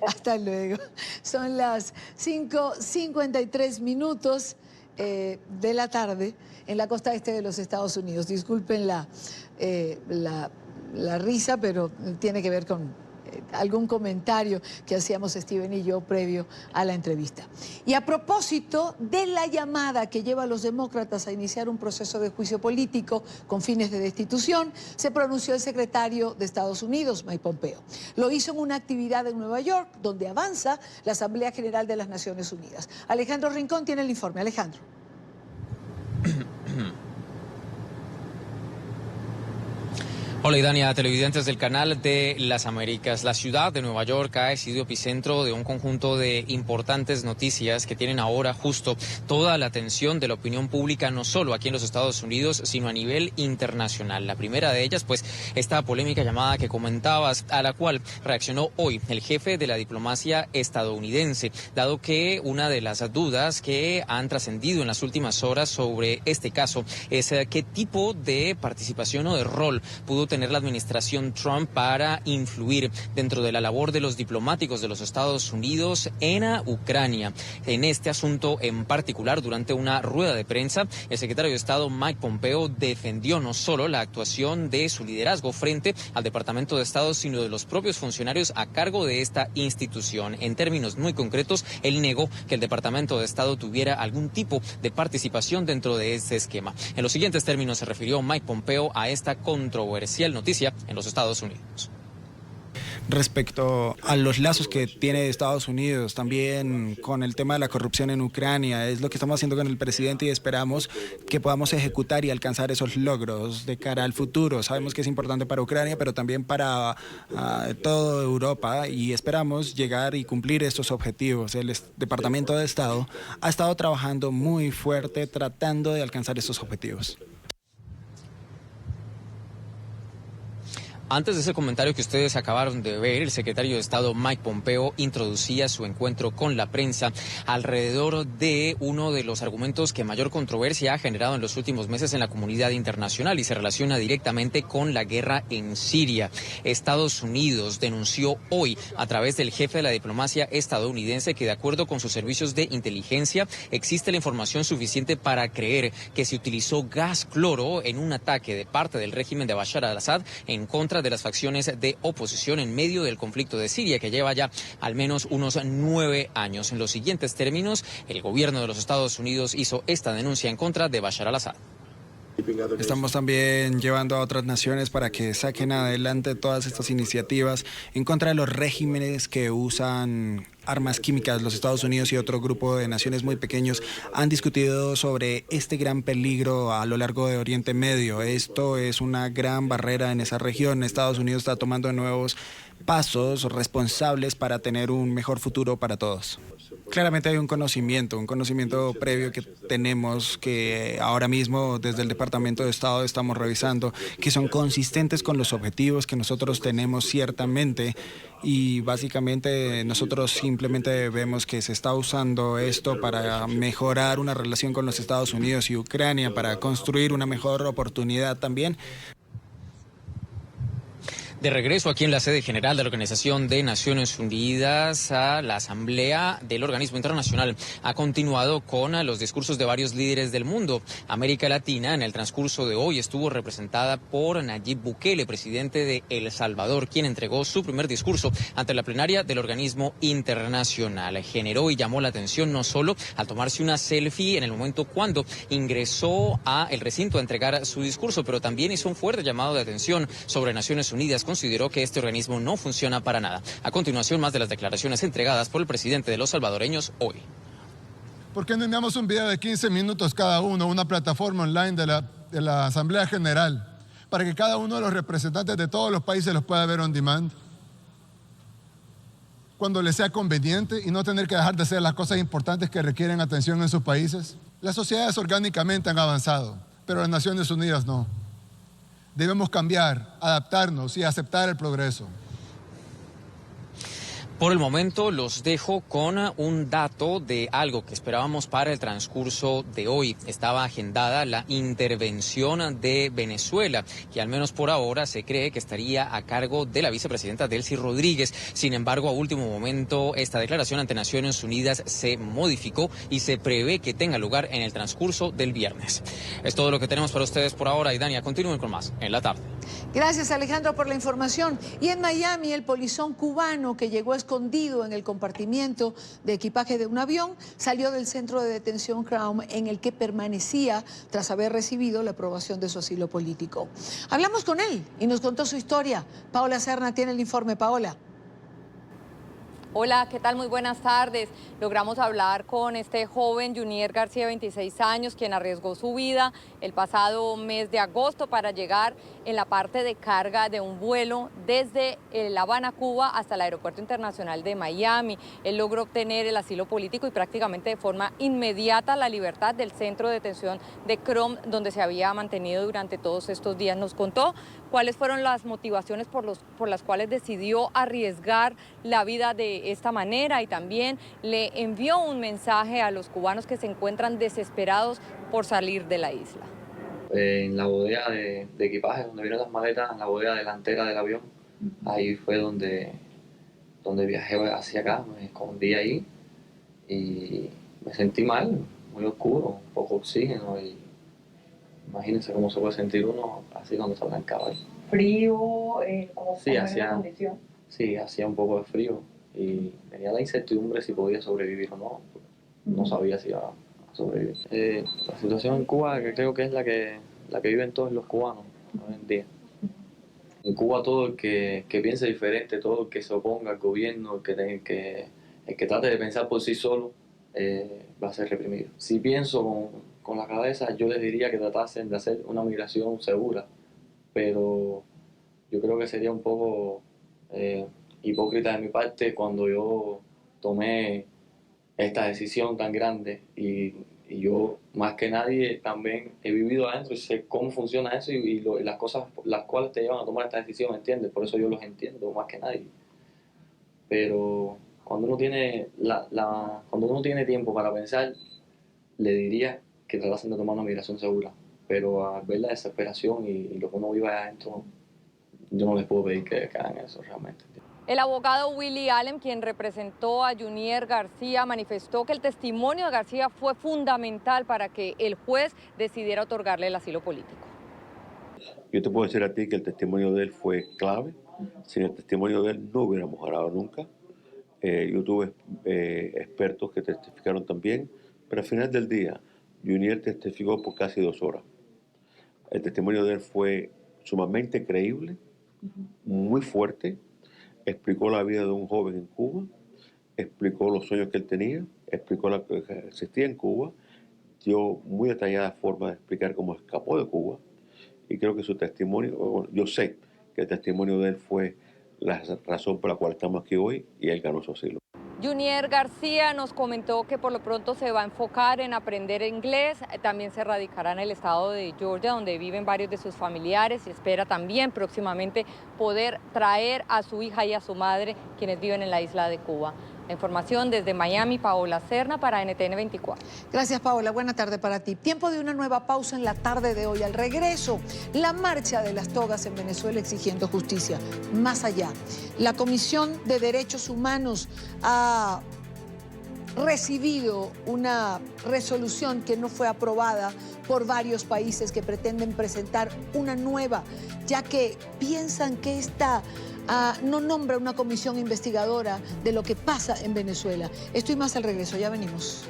Hasta luego. Son las 5:53 minutos de la tarde en la costa este de los Estados Unidos. Disculpen la risa, pero tiene que ver con algún comentario que hacíamos Steven y yo previo a la entrevista. Y a propósito de la llamada que lleva a los demócratas a iniciar un proceso de juicio político con fines de destitución, se pronunció el secretario de Estados Unidos, Mike Pompeo. Lo hizo en una actividad en Nueva York, donde avanza la Asamblea General de las Naciones Unidas. Alejandro Rincón tiene el informe. Alejandro. Hola, Idania, televidentes del Canal de las Américas. La ciudad de Nueva York ha sido epicentro de un conjunto de importantes noticias que tienen ahora justo toda la atención de la opinión pública, no solo aquí en los Estados Unidos, sino a nivel internacional. La primera de ellas, pues, esta polémica llamada que comentabas, a la cual reaccionó hoy el jefe de la diplomacia estadounidense, dado que una de las dudas que han trascendido en las últimas horas sobre este caso es qué tipo de participación o de rol pudo tener la administración Trump para influir dentro de la labor de los diplomáticos de los Estados Unidos en Ucrania. En este asunto en particular, durante una rueda de prensa, el secretario de Estado Mike Pompeo defendió no solo la actuación de su liderazgo frente al Departamento de Estado, sino de los propios funcionarios a cargo de esta institución. En términos muy concretos, él negó que el Departamento de Estado tuviera algún tipo de participación dentro de este esquema. En los siguientes términos se refirió Mike Pompeo a esta controversia noticia en los Estados Unidos. Respecto a los lazos que tiene Estados Unidos, también con el tema de la corrupción en Ucrania, es lo que estamos haciendo con el presidente y esperamos que podamos ejecutar y alcanzar esos logros de cara al futuro. Sabemos que es importante para Ucrania, pero también para toda Europa, y esperamos llegar y cumplir estos objetivos. El Departamento de Estado ha estado trabajando muy fuerte tratando de alcanzar estos objetivos. Antes de ese comentario que ustedes acabaron de ver, el secretario de Estado Mike Pompeo introducía su encuentro con la prensa alrededor de uno de los argumentos que mayor controversia ha generado en los últimos meses en la comunidad internacional y se relaciona directamente con la guerra en Siria. Estados Unidos denunció hoy a través del jefe de la diplomacia estadounidense que, de acuerdo con sus servicios de inteligencia, existe la información suficiente para creer que se utilizó gas cloro en un ataque de parte del régimen de Bashar al-Assad en contra de las facciones de oposición en medio del conflicto de Siria, que lleva ya al menos unos 9 años. En los siguientes términos, el gobierno de los Estados Unidos hizo esta denuncia en contra de Bashar al-Assad. Estamos también llevando a otras naciones para que saquen adelante todas estas iniciativas en contra de los regímenes que usan armas químicas. Los Estados Unidos y otro grupo de naciones muy pequeños han discutido sobre este gran peligro a lo largo de Oriente Medio. Esto es una gran barrera en esa región. Estados Unidos está tomando nuevos pasos responsables para tener un mejor futuro para todos. Claramente hay un conocimiento previo que tenemos, que ahora mismo desde el Departamento de Estado estamos revisando, que son consistentes con los objetivos que nosotros tenemos ciertamente, y básicamente nosotros simplemente vemos que se está usando esto para mejorar una relación con los Estados Unidos y Ucrania, para construir una mejor oportunidad también. De regreso aquí en la sede general de la Organización de Naciones Unidas, la Asamblea del Organismo Internacional ha continuado con los discursos de varios líderes del mundo. América Latina en el transcurso de hoy estuvo representada por Nayib Bukele, presidente de El Salvador, quien entregó su primer discurso ante la plenaria del organismo internacional. Generó y llamó la atención no solo al tomarse una selfie en el momento cuando ingresó a el recinto a entregar su discurso, pero también hizo un fuerte llamado de atención sobre Naciones Unidas. Consideró que este organismo no funciona para nada. A continuación, más de las declaraciones entregadas por el presidente de los salvadoreños hoy. ¿Por qué no enviamos un video de 15 minutos cada uno, una plataforma online de la Asamblea General, para que cada uno de los representantes de todos los países los pueda ver on demand, cuando les sea conveniente, y no tener que dejar de hacer las cosas importantes que requieren atención en sus países? Las sociedades orgánicamente han avanzado, pero las Naciones Unidas no. Debemos cambiar, adaptarnos y aceptar el progreso. Por el momento los dejo con un dato de algo que esperábamos para el transcurso de hoy. Estaba agendada la intervención de Venezuela, que al menos por ahora se cree que estaría a cargo de la vicepresidenta Delcy Rodríguez. Sin embargo, a último momento, esta declaración ante Naciones Unidas se modificó y se prevé que tenga lugar en el transcurso del viernes. Es todo lo que tenemos para ustedes por ahora. Y Dania, continúen con más en la tarde. Gracias, Alejandro, por la información. Y en Miami, el polizón cubano que llegó escondido en el compartimiento de equipaje de un avión salió del centro de detención Crown en el que permanecía tras haber recibido la aprobación de su asilo político. Hablamos con él y nos contó su historia. Paola Serna tiene el informe. Paola. Hola, ¿qué tal? Muy buenas tardes. Logramos hablar con este joven Junier García, 26 años, quien arriesgó su vida el pasado mes de agosto para llegar en la parte de carga de un vuelo desde La Habana, Cuba, hasta el Aeropuerto Internacional de Miami. Él logró obtener el asilo político y prácticamente de forma inmediata la libertad del centro de detención de Crom, donde se había mantenido durante todos estos días. Nos contó cuáles fueron las motivaciones por las cuales decidió arriesgar la vida de esta manera y también le envió un mensaje a los cubanos que se encuentran desesperados por salir de la isla. En la bodega de equipaje, donde vienen las maletas, en la bodega delantera del avión, ahí fue donde viajé hacia acá, me escondí ahí y me sentí mal, muy oscuro, un poco oxígeno y imagínense cómo se puede sentir uno así cuando se arrancaba ahí. ¿Frío? ¿Cómo sí, hacía un poco de frío y tenía la incertidumbre si podía sobrevivir o no. No sabía si iba a sobrevivir. La situación en Cuba que creo que es la que viven todos los cubanos hoy en día. En Cuba todo el que piense diferente, todo el que se oponga al gobierno, el que trate de pensar por sí solo, va a ser reprimido. Si pienso con la cabeza, yo les diría que tratasen de hacer una migración segura, pero yo creo que sería un poco hipócrita de mi parte cuando yo tomé esta decisión tan grande y yo más que nadie también he vivido adentro y sé cómo funciona eso y las cosas las cuales te llevan a tomar esta decisión, ¿me entiendes? Por eso yo los entiendo más que nadie. Pero cuando uno tiene cuando uno tiene tiempo para pensar, le diría que tratasen de tomar una migración segura, pero al ver la desesperación y lo que uno vive adentro, yo no les puedo pedir que hagan eso realmente. El abogado Willie Allen, quien representó a Junier García, manifestó que el testimonio de García fue fundamental para que el juez decidiera otorgarle el asilo político. Yo te puedo decir a ti que el testimonio de él fue clave. Sin el testimonio de él no hubiéramos ganado nunca. Yo tuve expertos que testificaron también, pero al final del día, Junier testificó por casi 2 horas. El testimonio de él fue sumamente creíble, muy fuerte. Explicó la vida de un joven en Cuba, explicó los sueños que él tenía, explicó lo que existía en Cuba, dio muy detallada forma de explicar cómo escapó de Cuba y creo que su testimonio, bueno, yo sé que el testimonio de él fue la razón por la cual estamos aquí hoy y él ganó su asilo. Junier García nos comentó que por lo pronto se va a enfocar en aprender inglés, también se radicará en el estado de Georgia, donde viven varios de sus familiares y espera también próximamente poder traer a su hija y a su madre, quienes viven en la isla de Cuba. La información desde Miami, Paola Serna para NTN 24. Gracias, Paola. Buena tarde para ti. Tiempo de una nueva pausa en la tarde de hoy. Al regreso, la marcha de las togas en Venezuela exigiendo justicia. Más allá, la Comisión de Derechos Humanos ha recibido una resolución que no fue aprobada por varios países que pretenden presentar una nueva, ya que piensan que esta no nombra una comisión investigadora de lo que pasa en Venezuela. Esto y más al regreso, ya venimos.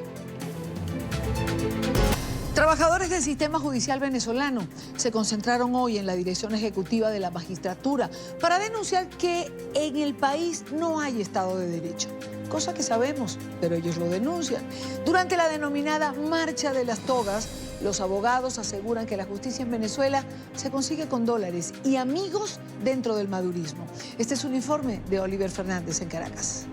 Trabajadores del sistema judicial venezolano se concentraron hoy en la dirección ejecutiva de la magistratura para denunciar que en el país no hay Estado de Derecho, cosa que sabemos, pero ellos lo denuncian. Durante la denominada Marcha de las Togas, los abogados aseguran que la justicia en Venezuela se consigue con dólares y amigos dentro del madurismo. Este es un informe de Oliver Fernández en Caracas.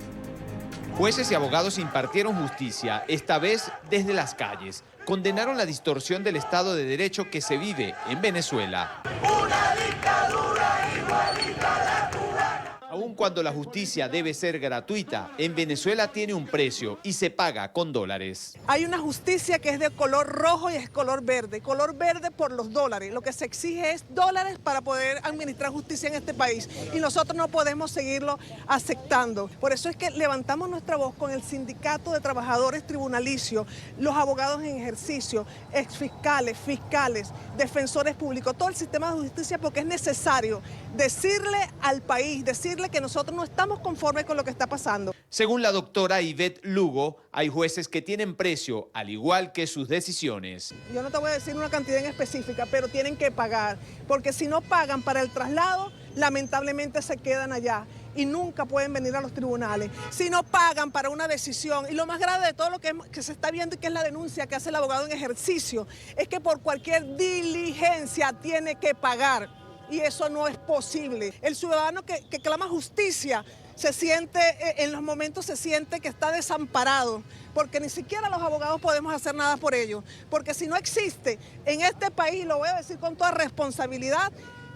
Jueces y abogados impartieron justicia, esta vez desde las calles. Condenaron la distorsión del Estado de Derecho que se vive en Venezuela. Una dictadura igualita a la cubana. A un Aun cuando la justicia debe ser gratuita, en Venezuela tiene un precio y se paga con dólares. Hay una justicia que es de color rojo y es color verde por los dólares. Lo que se exige es dólares para poder administrar justicia en este país y nosotros no podemos seguirlo aceptando. Por eso es que levantamos nuestra voz con el Sindicato de Trabajadores Tribunalicios, los abogados en ejercicio, exfiscales, fiscales, defensores públicos, todo el sistema de justicia, porque es necesario decirle al país, decirle que nosotros no estamos conformes con lo que está pasando. Según la doctora Ivette Lugo, hay jueces que tienen precio, al igual que sus decisiones. Yo no te voy a decir una cantidad en específica, pero tienen que pagar, porque si no pagan para el traslado, lamentablemente se quedan allá y nunca pueden venir a los tribunales. Si no pagan para una decisión, y lo más grave de todo lo que se está viendo y que es la denuncia que hace el abogado en ejercicio, es que por cualquier diligencia tiene que pagar, y eso no es posible. El ciudadano que clama justicia se siente, en los momentos se siente que está desamparado, porque ni siquiera los abogados podemos hacer nada por ello, porque si no existe en este país, lo voy a decir con toda responsabilidad,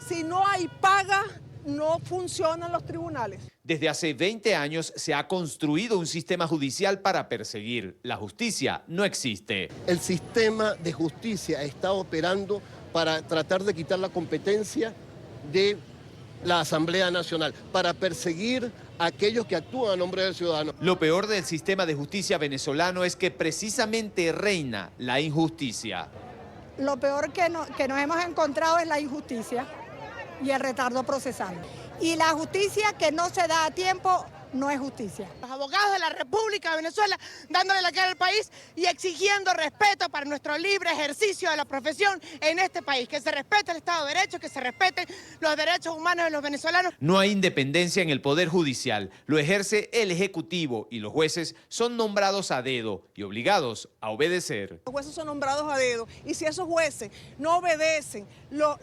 si no hay paga, no funcionan los tribunales. Desde hace 20 años se ha construido un sistema judicial para perseguir. La justicia no existe. El sistema de justicia está operando para tratar de quitar la competencia de la Asamblea Nacional, para perseguir a aquellos que actúan a nombre del ciudadano. Lo peor del sistema de justicia venezolano es que precisamente reina la injusticia. Lo peor que nos hemos encontrado es la injusticia y el retardo procesal. Y la justicia que no se da a tiempo no es justicia. Los abogados de la República de Venezuela dándole la cara al país y exigiendo respeto para nuestro libre ejercicio de la profesión en este país, que se respete el Estado de Derecho, que se respeten los derechos humanos de los venezolanos. No hay independencia en el Poder Judicial, lo ejerce el Ejecutivo y los jueces son nombrados a dedo y obligados a obedecer. Los jueces son nombrados a dedo y si esos jueces no obedecen lo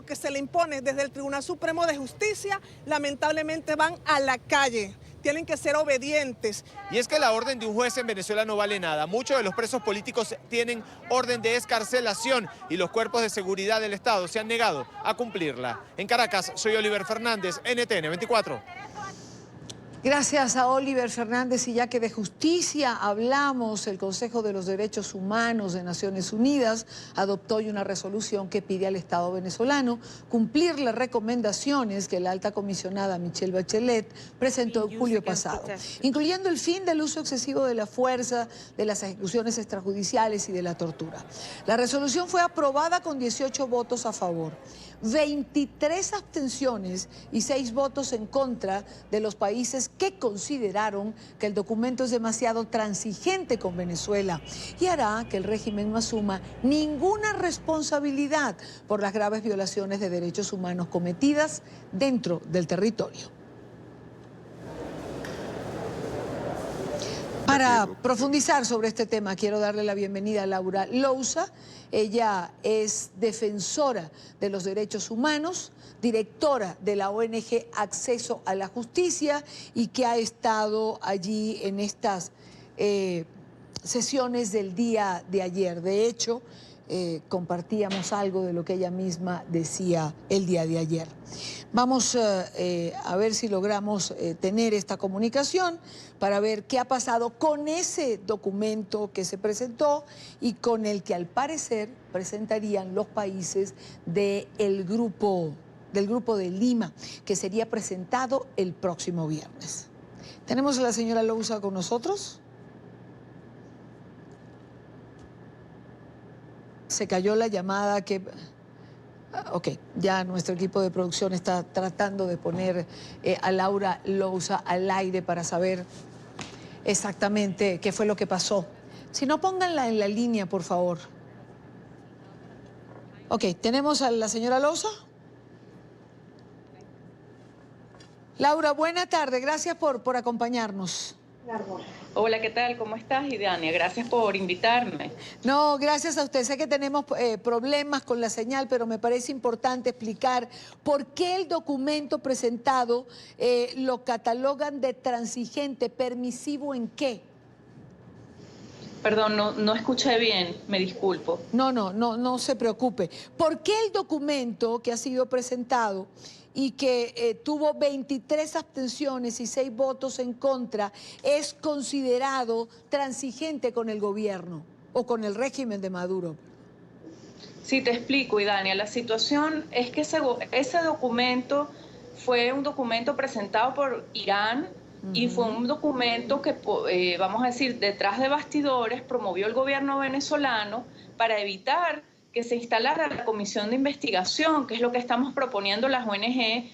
que se le impone desde el Tribunal Supremo de Justicia, lamentablemente van a la calle. Tienen que ser obedientes. Y es que la orden de un juez en Venezuela no vale nada. Muchos de los presos políticos tienen orden de excarcelación y los cuerpos de seguridad del Estado se han negado a cumplirla. En Caracas, soy Oliver Fernández, NTN 24. Gracias a Oliver Fernández, y ya que de justicia hablamos, el Consejo de los Derechos Humanos de Naciones Unidas adoptó hoy una resolución que pide al Estado venezolano cumplir las recomendaciones que la alta comisionada Michelle Bachelet presentó en julio pasado, incluyendo el fin del uso excesivo de la fuerza, de las ejecuciones extrajudiciales y de la tortura. La resolución fue aprobada con 18 votos a favor, 23 abstenciones y 6 votos en contra de los países que consideraron que el documento es demasiado transigente con Venezuela y hará que el régimen no asuma ninguna responsabilidad por las graves violaciones de derechos humanos cometidas dentro del territorio. Para profundizar sobre este tema, quiero darle la bienvenida a Laura Lousa. Ella es defensora de los derechos humanos, directora de la ONG Acceso a la Justicia y que ha estado allí en estas sesiones del día de ayer. De hecho, compartíamos algo de lo que ella misma decía el día de ayer. Vamos a ver si logramos tener esta comunicación para ver qué ha pasado con ese documento que se presentó y con el que al parecer presentarían los países del grupo de Lima, que sería presentado el próximo viernes. ¿Tenemos a la señora Lousa con nosotros? Se cayó la llamada que... Ok, ya nuestro equipo de producción está tratando de poner a Laura Lousa al aire para saber exactamente qué fue lo que pasó. Si no, pónganla en la línea, por favor. Ok, ¿tenemos a la señora Lousa? Laura, buena tarde, gracias por acompañarnos. Hola, ¿qué tal? ¿Cómo estás, Idania? Gracias por invitarme. No, gracias a usted. Sé que tenemos problemas con la señal, pero me parece importante explicar por qué el documento presentado lo catalogan de transigente, permisivo ¿en qué? Perdón, no escuché bien, me disculpo. No se preocupe. ¿Por qué el documento que ha sido presentado y que tuvo 23 abstenciones y 6 votos en contra es considerado transigente con el gobierno o con el régimen de Maduro? Sí, te explico, Idania. La situación es que ese documento fue un documento presentado por Irán y fue un documento que, vamos a decir, detrás de bastidores promovió el gobierno venezolano para evitar que se instalara la comisión de investigación, que es lo que estamos proponiendo las ONG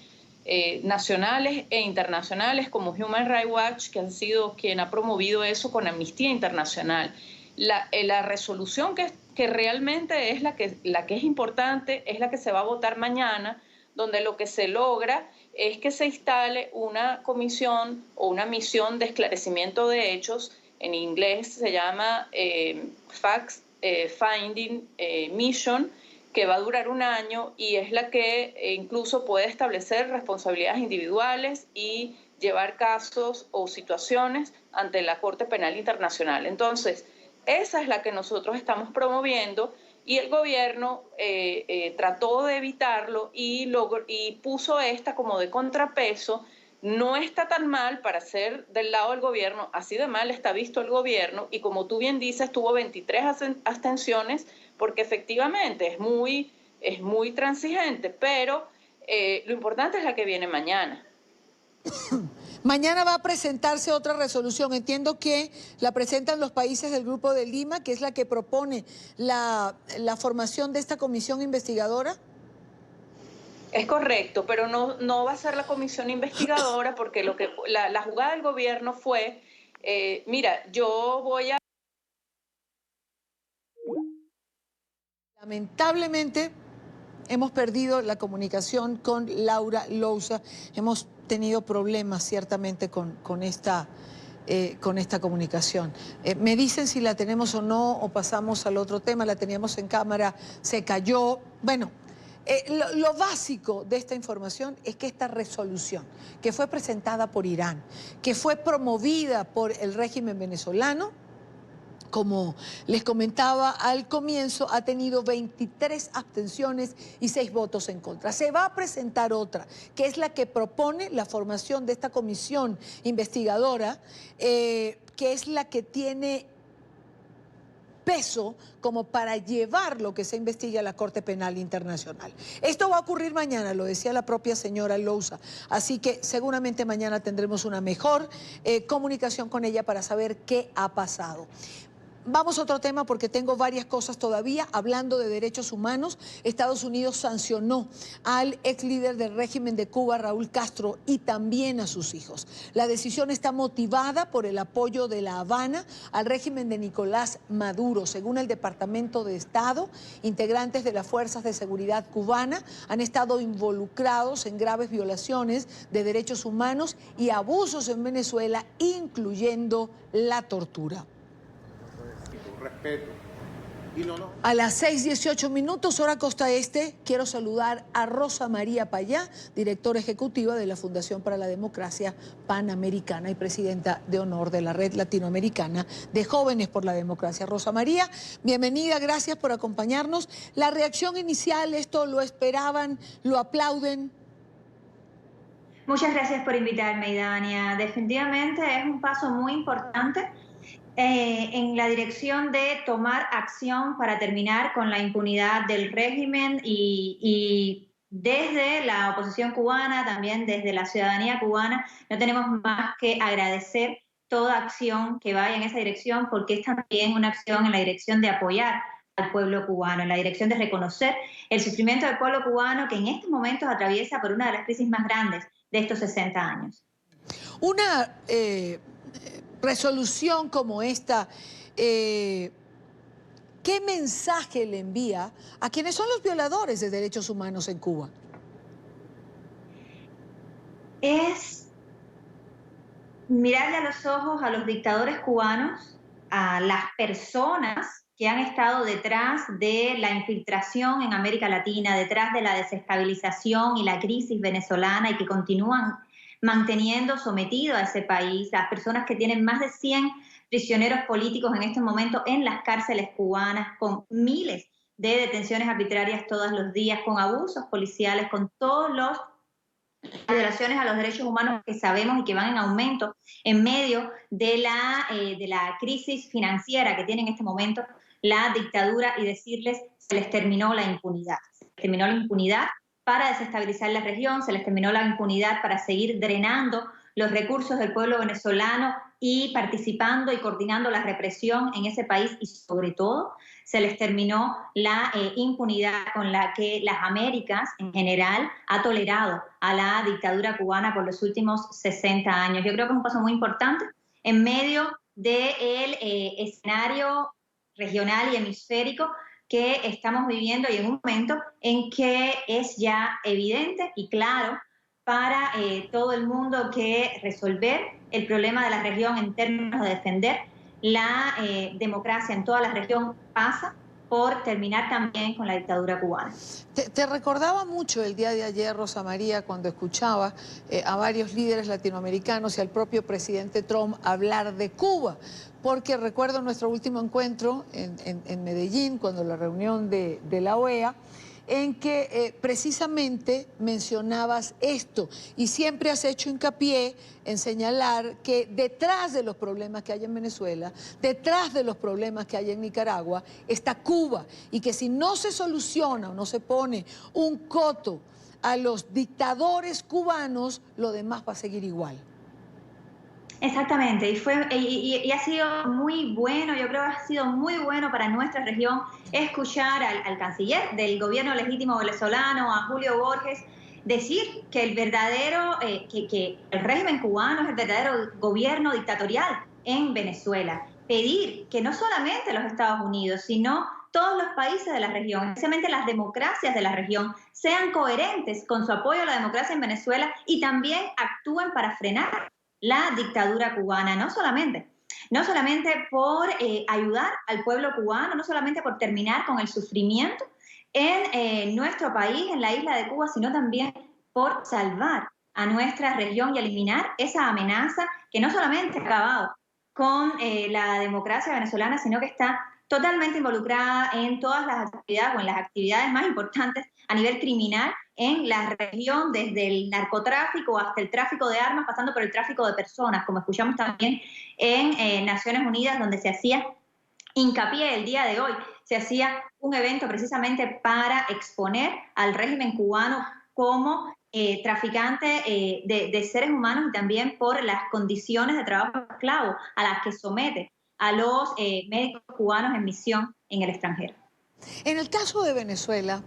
nacionales e internacionales como Human Rights Watch, que han sido quien ha promovido eso con Amnistía Internacional. La resolución que realmente es la que es importante, es la que se va a votar mañana, donde lo que se logra es que se instale una comisión o una misión de esclarecimiento de hechos, en inglés se llama Facts Finding Mission, que va a durar 1 año y es la que incluso puede establecer responsabilidades individuales y llevar casos o situaciones ante la Corte Penal Internacional. Entonces, esa es la que nosotros estamos promoviendo y el gobierno trató de evitarlo y puso esta como de contrapeso. No está tan mal para ser del lado del gobierno, así de mal está visto el gobierno y como tú bien dices, tuvo 23 abstenciones porque efectivamente es muy transigente, pero lo importante es la que viene mañana. Mañana va a presentarse otra resolución. Entiendo que la presentan los países del Grupo de Lima, que es la que propone la formación de esta comisión investigadora. Es correcto, pero no va a ser la comisión investigadora porque la jugada del gobierno fue, mira, yo voy a... Lamentablemente hemos perdido la comunicación con Laura Lousa. Hemos tenido problemas ciertamente con esta comunicación. Me dicen si la tenemos o no o pasamos al otro tema. La teníamos en cámara, se cayó. Bueno, lo básico de esta información es que esta resolución que fue presentada por Irán, que fue promovida por el régimen venezolano, como les comentaba al comienzo, ha tenido 23 abstenciones y 6 votos en contra. Se va a presentar otra, que es la que propone la formación de esta comisión investigadora, que es la que tiene peso como para llevar lo que se investiga a la Corte Penal Internacional. Esto va a ocurrir mañana, lo decía la propia señora Lousa, así que seguramente mañana tendremos una mejor comunicación con ella para saber qué ha pasado. Vamos a otro tema porque tengo varias cosas todavía. Hablando de derechos humanos, Estados Unidos sancionó al ex líder del régimen de Cuba, Raúl Castro, y también a sus hijos. La decisión está motivada por el apoyo de La Habana al régimen de Nicolás Maduro. Según el Departamento de Estado, integrantes de las fuerzas de seguridad cubana han estado involucrados en graves violaciones de derechos humanos y abusos en Venezuela, incluyendo la tortura. Respeto. A las 6:18, hora Costa Este, quiero saludar a Rosa María Payá, directora ejecutiva de la Fundación para la Democracia Panamericana y presidenta de honor de la Red Latinoamericana de Jóvenes por la Democracia. Rosa María, bienvenida, gracias por acompañarnos. La reacción inicial, ¿esto lo esperaban, lo aplauden? Muchas gracias por invitarme, Idania. Definitivamente es un paso muy importante en la dirección de tomar acción para terminar con la impunidad del régimen y desde la oposición cubana, también desde la ciudadanía cubana, no tenemos más que agradecer toda acción que vaya en esa dirección porque es también una acción en la dirección de apoyar al pueblo cubano, en la dirección de reconocer el sufrimiento del pueblo cubano que en estos momentos atraviesa por una de las crisis más grandes de estos 60 años. Una resolución como esta, ¿qué mensaje le envía a quienes son los violadores de derechos humanos en Cuba? Es mirarle a los ojos a los dictadores cubanos, a las personas que han estado detrás de la infiltración en América Latina, detrás de la desestabilización y la crisis venezolana y que continúan manteniendo sometido a ese país, las personas que tienen más de 100 prisioneros políticos en este momento en las cárceles cubanas, con miles de detenciones arbitrarias todos los días, con abusos policiales, con todos los violaciones a los derechos humanos que sabemos y que van en aumento en medio de la crisis financiera que tiene en este momento la dictadura, y decirles, se les terminó la impunidad. Se les terminó la impunidad para desestabilizar la región, se les terminó la impunidad para seguir drenando los recursos del pueblo venezolano y participando y coordinando la represión en ese país, y sobre todo se les terminó la impunidad con la que las Américas en general ha tolerado a la dictadura cubana por los últimos 60 años. Yo creo que es un paso muy importante en medio del escenario regional y hemisférico que estamos viviendo, y en un momento en que es ya evidente y claro para todo el mundo que resolver el problema de la región en términos de defender la democracia en toda la región pasa por terminar también con la dictadura cubana. Te recordaba mucho el día de ayer, Rosa María, cuando escuchaba a varios líderes latinoamericanos y al propio presidente Trump hablar de Cuba, porque recuerdo nuestro último encuentro en Medellín, cuando la reunión de la OEA, en que precisamente mencionabas esto, y siempre has hecho hincapié en señalar que detrás de los problemas que hay en Venezuela, detrás de los problemas que hay en Nicaragua, está Cuba, y que si no se soluciona o no se pone un coto a los dictadores cubanos, lo demás va a seguir igual. Exactamente, y ha sido muy bueno, yo creo que ha sido muy bueno para nuestra región escuchar al canciller del gobierno legítimo venezolano, a Julio Borges, decir que el verdadero, que el régimen cubano es el verdadero gobierno dictatorial en Venezuela. Pedir que no solamente los Estados Unidos, sino todos los países de la región, especialmente las democracias de la región, sean coherentes con su apoyo a la democracia en Venezuela y también actúen para frenar la dictadura cubana, no solamente por ayudar al pueblo cubano, no solamente por terminar con el sufrimiento en nuestro país, en la isla de Cuba, sino también por salvar a nuestra región y eliminar esa amenaza que no solamente ha acabado con la democracia venezolana, sino que está totalmente involucrada en todas las actividades o en las actividades más importantes a nivel criminal en la región, desde el narcotráfico hasta el tráfico de armas, pasando por el tráfico de personas, como escuchamos también en Naciones Unidas, donde se hacía hincapié el día de hoy. Se hacía un evento precisamente para exponer al régimen cubano como traficante de seres humanos, y también por las condiciones de trabajo esclavo a las que somete a los médicos cubanos en misión en el extranjero. En el caso de Venezuela,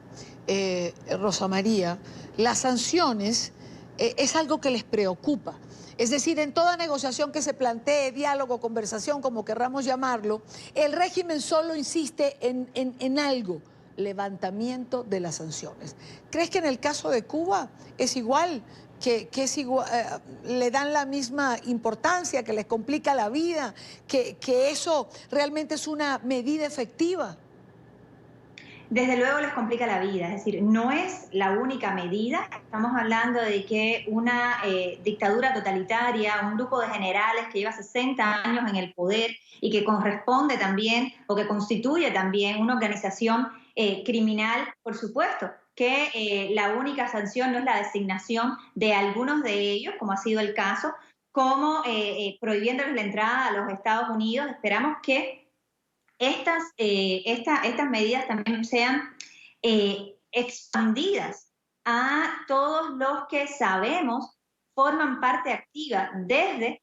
Rosa María, las sanciones es algo que les preocupa. Es decir, en toda negociación que se plantee, diálogo, conversación, como querramos llamarlo, el régimen solo insiste en algo: levantamiento de las sanciones. ¿Crees que en el caso de Cuba es igual? Que es igual, le dan la misma importancia, que les complica la vida, que eso realmente es una medida efectiva? Desde luego les complica la vida, es decir, no es la única medida. Estamos hablando de que una dictadura totalitaria, un grupo de generales que lleva 60 años en el poder y que corresponde también, o que constituye también, una organización criminal, por supuesto, que la única sanción no es la designación de algunos de ellos, como ha sido el caso, como prohibiéndoles la entrada a los Estados Unidos. Esperamos que estas medidas también sean expandidas a todos los que sabemos forman parte activa desde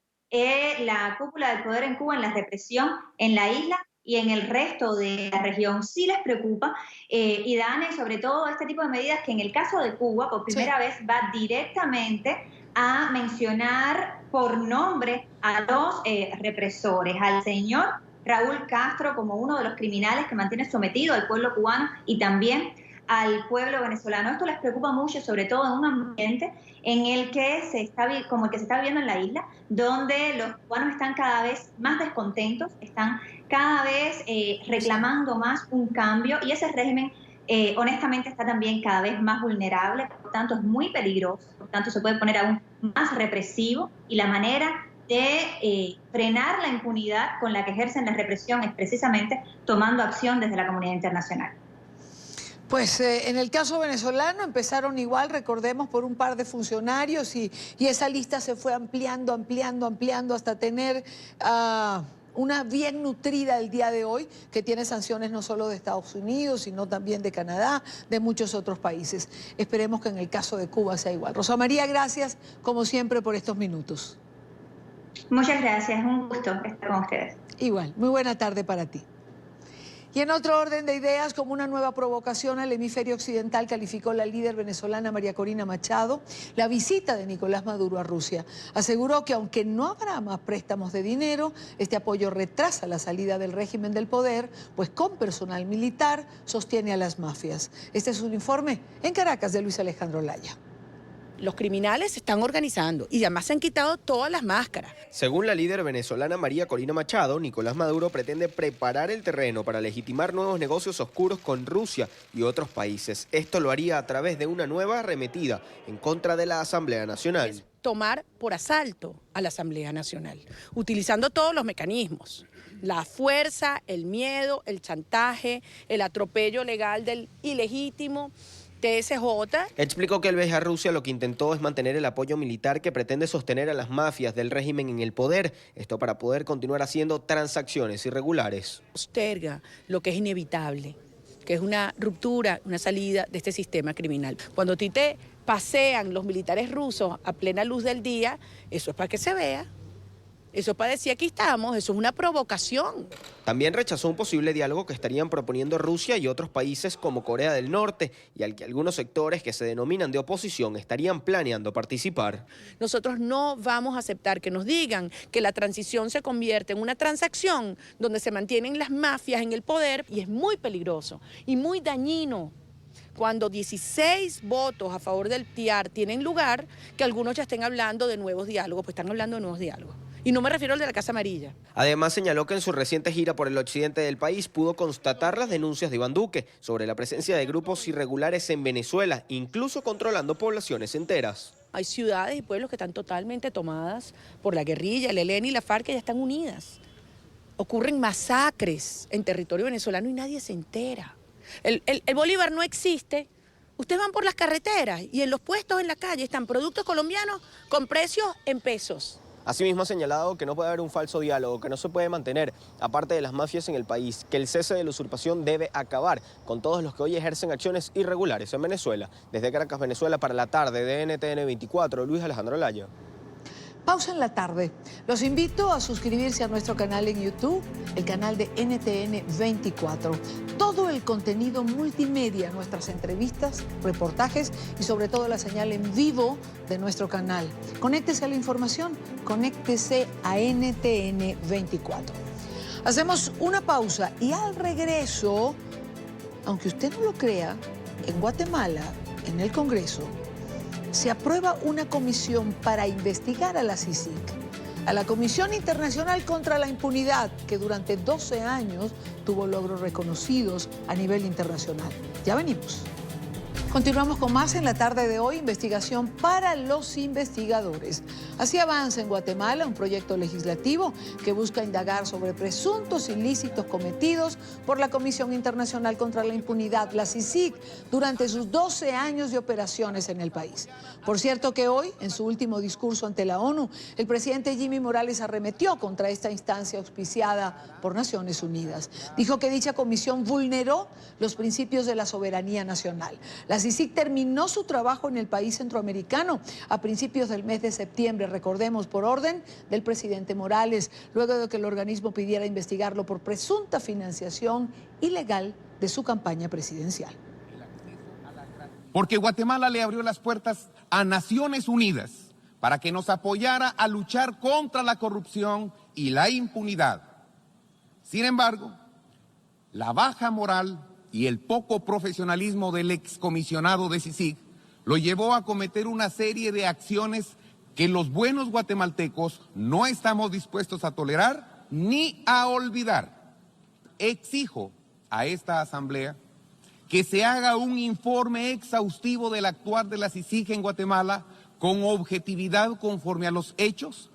la cúpula del poder en Cuba, en la represión en la isla y en el resto de la región. Sí les preocupa, y Dane, sobre todo este tipo de medidas que en el caso de Cuba por primera vez va directamente a mencionar por nombre a los represores, al señor Raúl Castro como uno de los criminales que mantiene sometido al pueblo cubano y también al pueblo venezolano. Esto les preocupa mucho, sobre todo en un ambiente en el que como el que se está viviendo en la isla, donde los cubanos están cada vez más descontentos, están cada vez reclamando más un cambio, y ese régimen honestamente está también cada vez más vulnerable, por tanto es muy peligroso, por tanto se puede poner aún más represivo, y la manera de frenar la impunidad con la que ejercen la represión es precisamente tomando acción desde la comunidad internacional. Pues en el caso venezolano empezaron igual, recordemos, por un par de funcionarios y esa lista se fue ampliando hasta tener una bien nutrida el día de hoy, que tiene sanciones no solo de Estados Unidos, sino también de Canadá, de muchos otros países. Esperemos que en el caso de Cuba sea igual. Rosa María, gracias como siempre por estos minutos. Muchas gracias, un gusto estar con ustedes. Igual, muy buena tarde para ti. Y en otro orden de ideas, como una nueva provocación al hemisferio occidental, calificó la líder venezolana María Corina Machado la visita de Nicolás Maduro a Rusia. Aseguró que aunque no habrá más préstamos de dinero, este apoyo retrasa la salida del régimen del poder, pues con personal militar sostiene a las mafias. Este es un informe en Caracas de Luis Alejandro Laya. Los criminales se están organizando y además se han quitado todas las máscaras. Según la líder venezolana María Corina Machado, Nicolás Maduro pretende preparar el terreno para legitimar nuevos negocios oscuros con Rusia y otros países. Esto lo haría a través de una nueva arremetida en contra de la Asamblea Nacional. Tomar por asalto a la Asamblea Nacional, utilizando todos los mecanismos. La fuerza, el miedo, el chantaje, el atropello legal del ilegítimo TSJ. Explicó que el viaje a Rusia lo que intentó es mantener el apoyo militar que pretende sostener a las mafias del régimen en el poder, esto para poder continuar haciendo transacciones irregulares. Posterga lo que es inevitable, que es una ruptura, una salida de este sistema criminal. Cuando a ti te pasean los militares rusos a plena luz del día, eso es para que se vea. Eso es para decir aquí estamos, eso es una provocación. También rechazó un posible diálogo que estarían proponiendo Rusia y otros países como Corea del Norte y al que algunos sectores que se denominan de oposición estarían planeando participar. Nosotros no vamos a aceptar que nos digan que la transición se convierte en una transacción donde se mantienen las mafias en el poder y es muy peligroso y muy dañino. Cuando 16 votos a favor del TIAR tienen lugar, que algunos ya estén hablando de nuevos diálogos, pues están hablando de nuevos diálogos. Y no me refiero al de la Casa Amarilla. Además señaló que en su reciente gira por el occidente del país pudo constatar las denuncias de Iván Duque sobre la presencia de grupos irregulares en Venezuela, incluso controlando poblaciones enteras. Hay ciudades y pueblos que están totalmente tomadas por la guerrilla, el ELN y la FARC, que ya están unidas. Ocurren masacres en territorio venezolano y nadie se entera. El Bolívar no existe. Ustedes van por las carreteras y en los puestos en la calle están productos colombianos con precios en pesos. Asimismo ha señalado que no puede haber un falso diálogo, que no se puede mantener, aparte de las mafias en el país, que el cese de la usurpación debe acabar con todos los que hoy ejercen acciones irregulares en Venezuela. Desde Caracas, Venezuela, para la tarde de NTN 24, Luis Alejandro Laya. Pausa en la tarde. Los invito a suscribirse a nuestro canal en YouTube, el canal de NTN 24. Todo el contenido multimedia, nuestras entrevistas, reportajes y sobre todo la señal en vivo de nuestro canal. Conéctese a la información, conéctese a NTN 24. Hacemos una pausa y al regreso, aunque usted no lo crea, en Guatemala, en el Congreso, se aprueba una comisión para investigar a la CICIG, a la Comisión Internacional contra la Impunidad, que durante 12 años tuvo logros reconocidos a nivel internacional. Ya venimos. Continuamos con más en la tarde de hoy, investigación para los investigadores. Así avanza en Guatemala un proyecto legislativo que busca indagar sobre presuntos ilícitos cometidos por la Comisión Internacional contra la Impunidad, la CICIG, durante sus 12 años de operaciones en el país. Por cierto que hoy, en su último discurso ante la ONU, el presidente Jimmy Morales arremetió contra esta instancia auspiciada por Naciones Unidas. Dijo que dicha comisión vulneró los principios de la soberanía nacional. La CICIG terminó su trabajo en el país centroamericano a principios del mes de septiembre, recordemos, por orden del presidente Morales, luego de que el organismo pidiera investigarlo por presunta financiación ilegal de su campaña presidencial. Porque Guatemala le abrió las puertas a Naciones Unidas para que nos apoyara a luchar contra la corrupción y la impunidad. Sin embargo, la baja moral y el poco profesionalismo del excomisionado de CICIG lo llevó a cometer una serie de acciones que los buenos guatemaltecos no estamos dispuestos a tolerar ni a olvidar. Exijo a esta asamblea que se haga un informe exhaustivo del actuar de la CICIG en Guatemala con objetividad conforme a los hechos.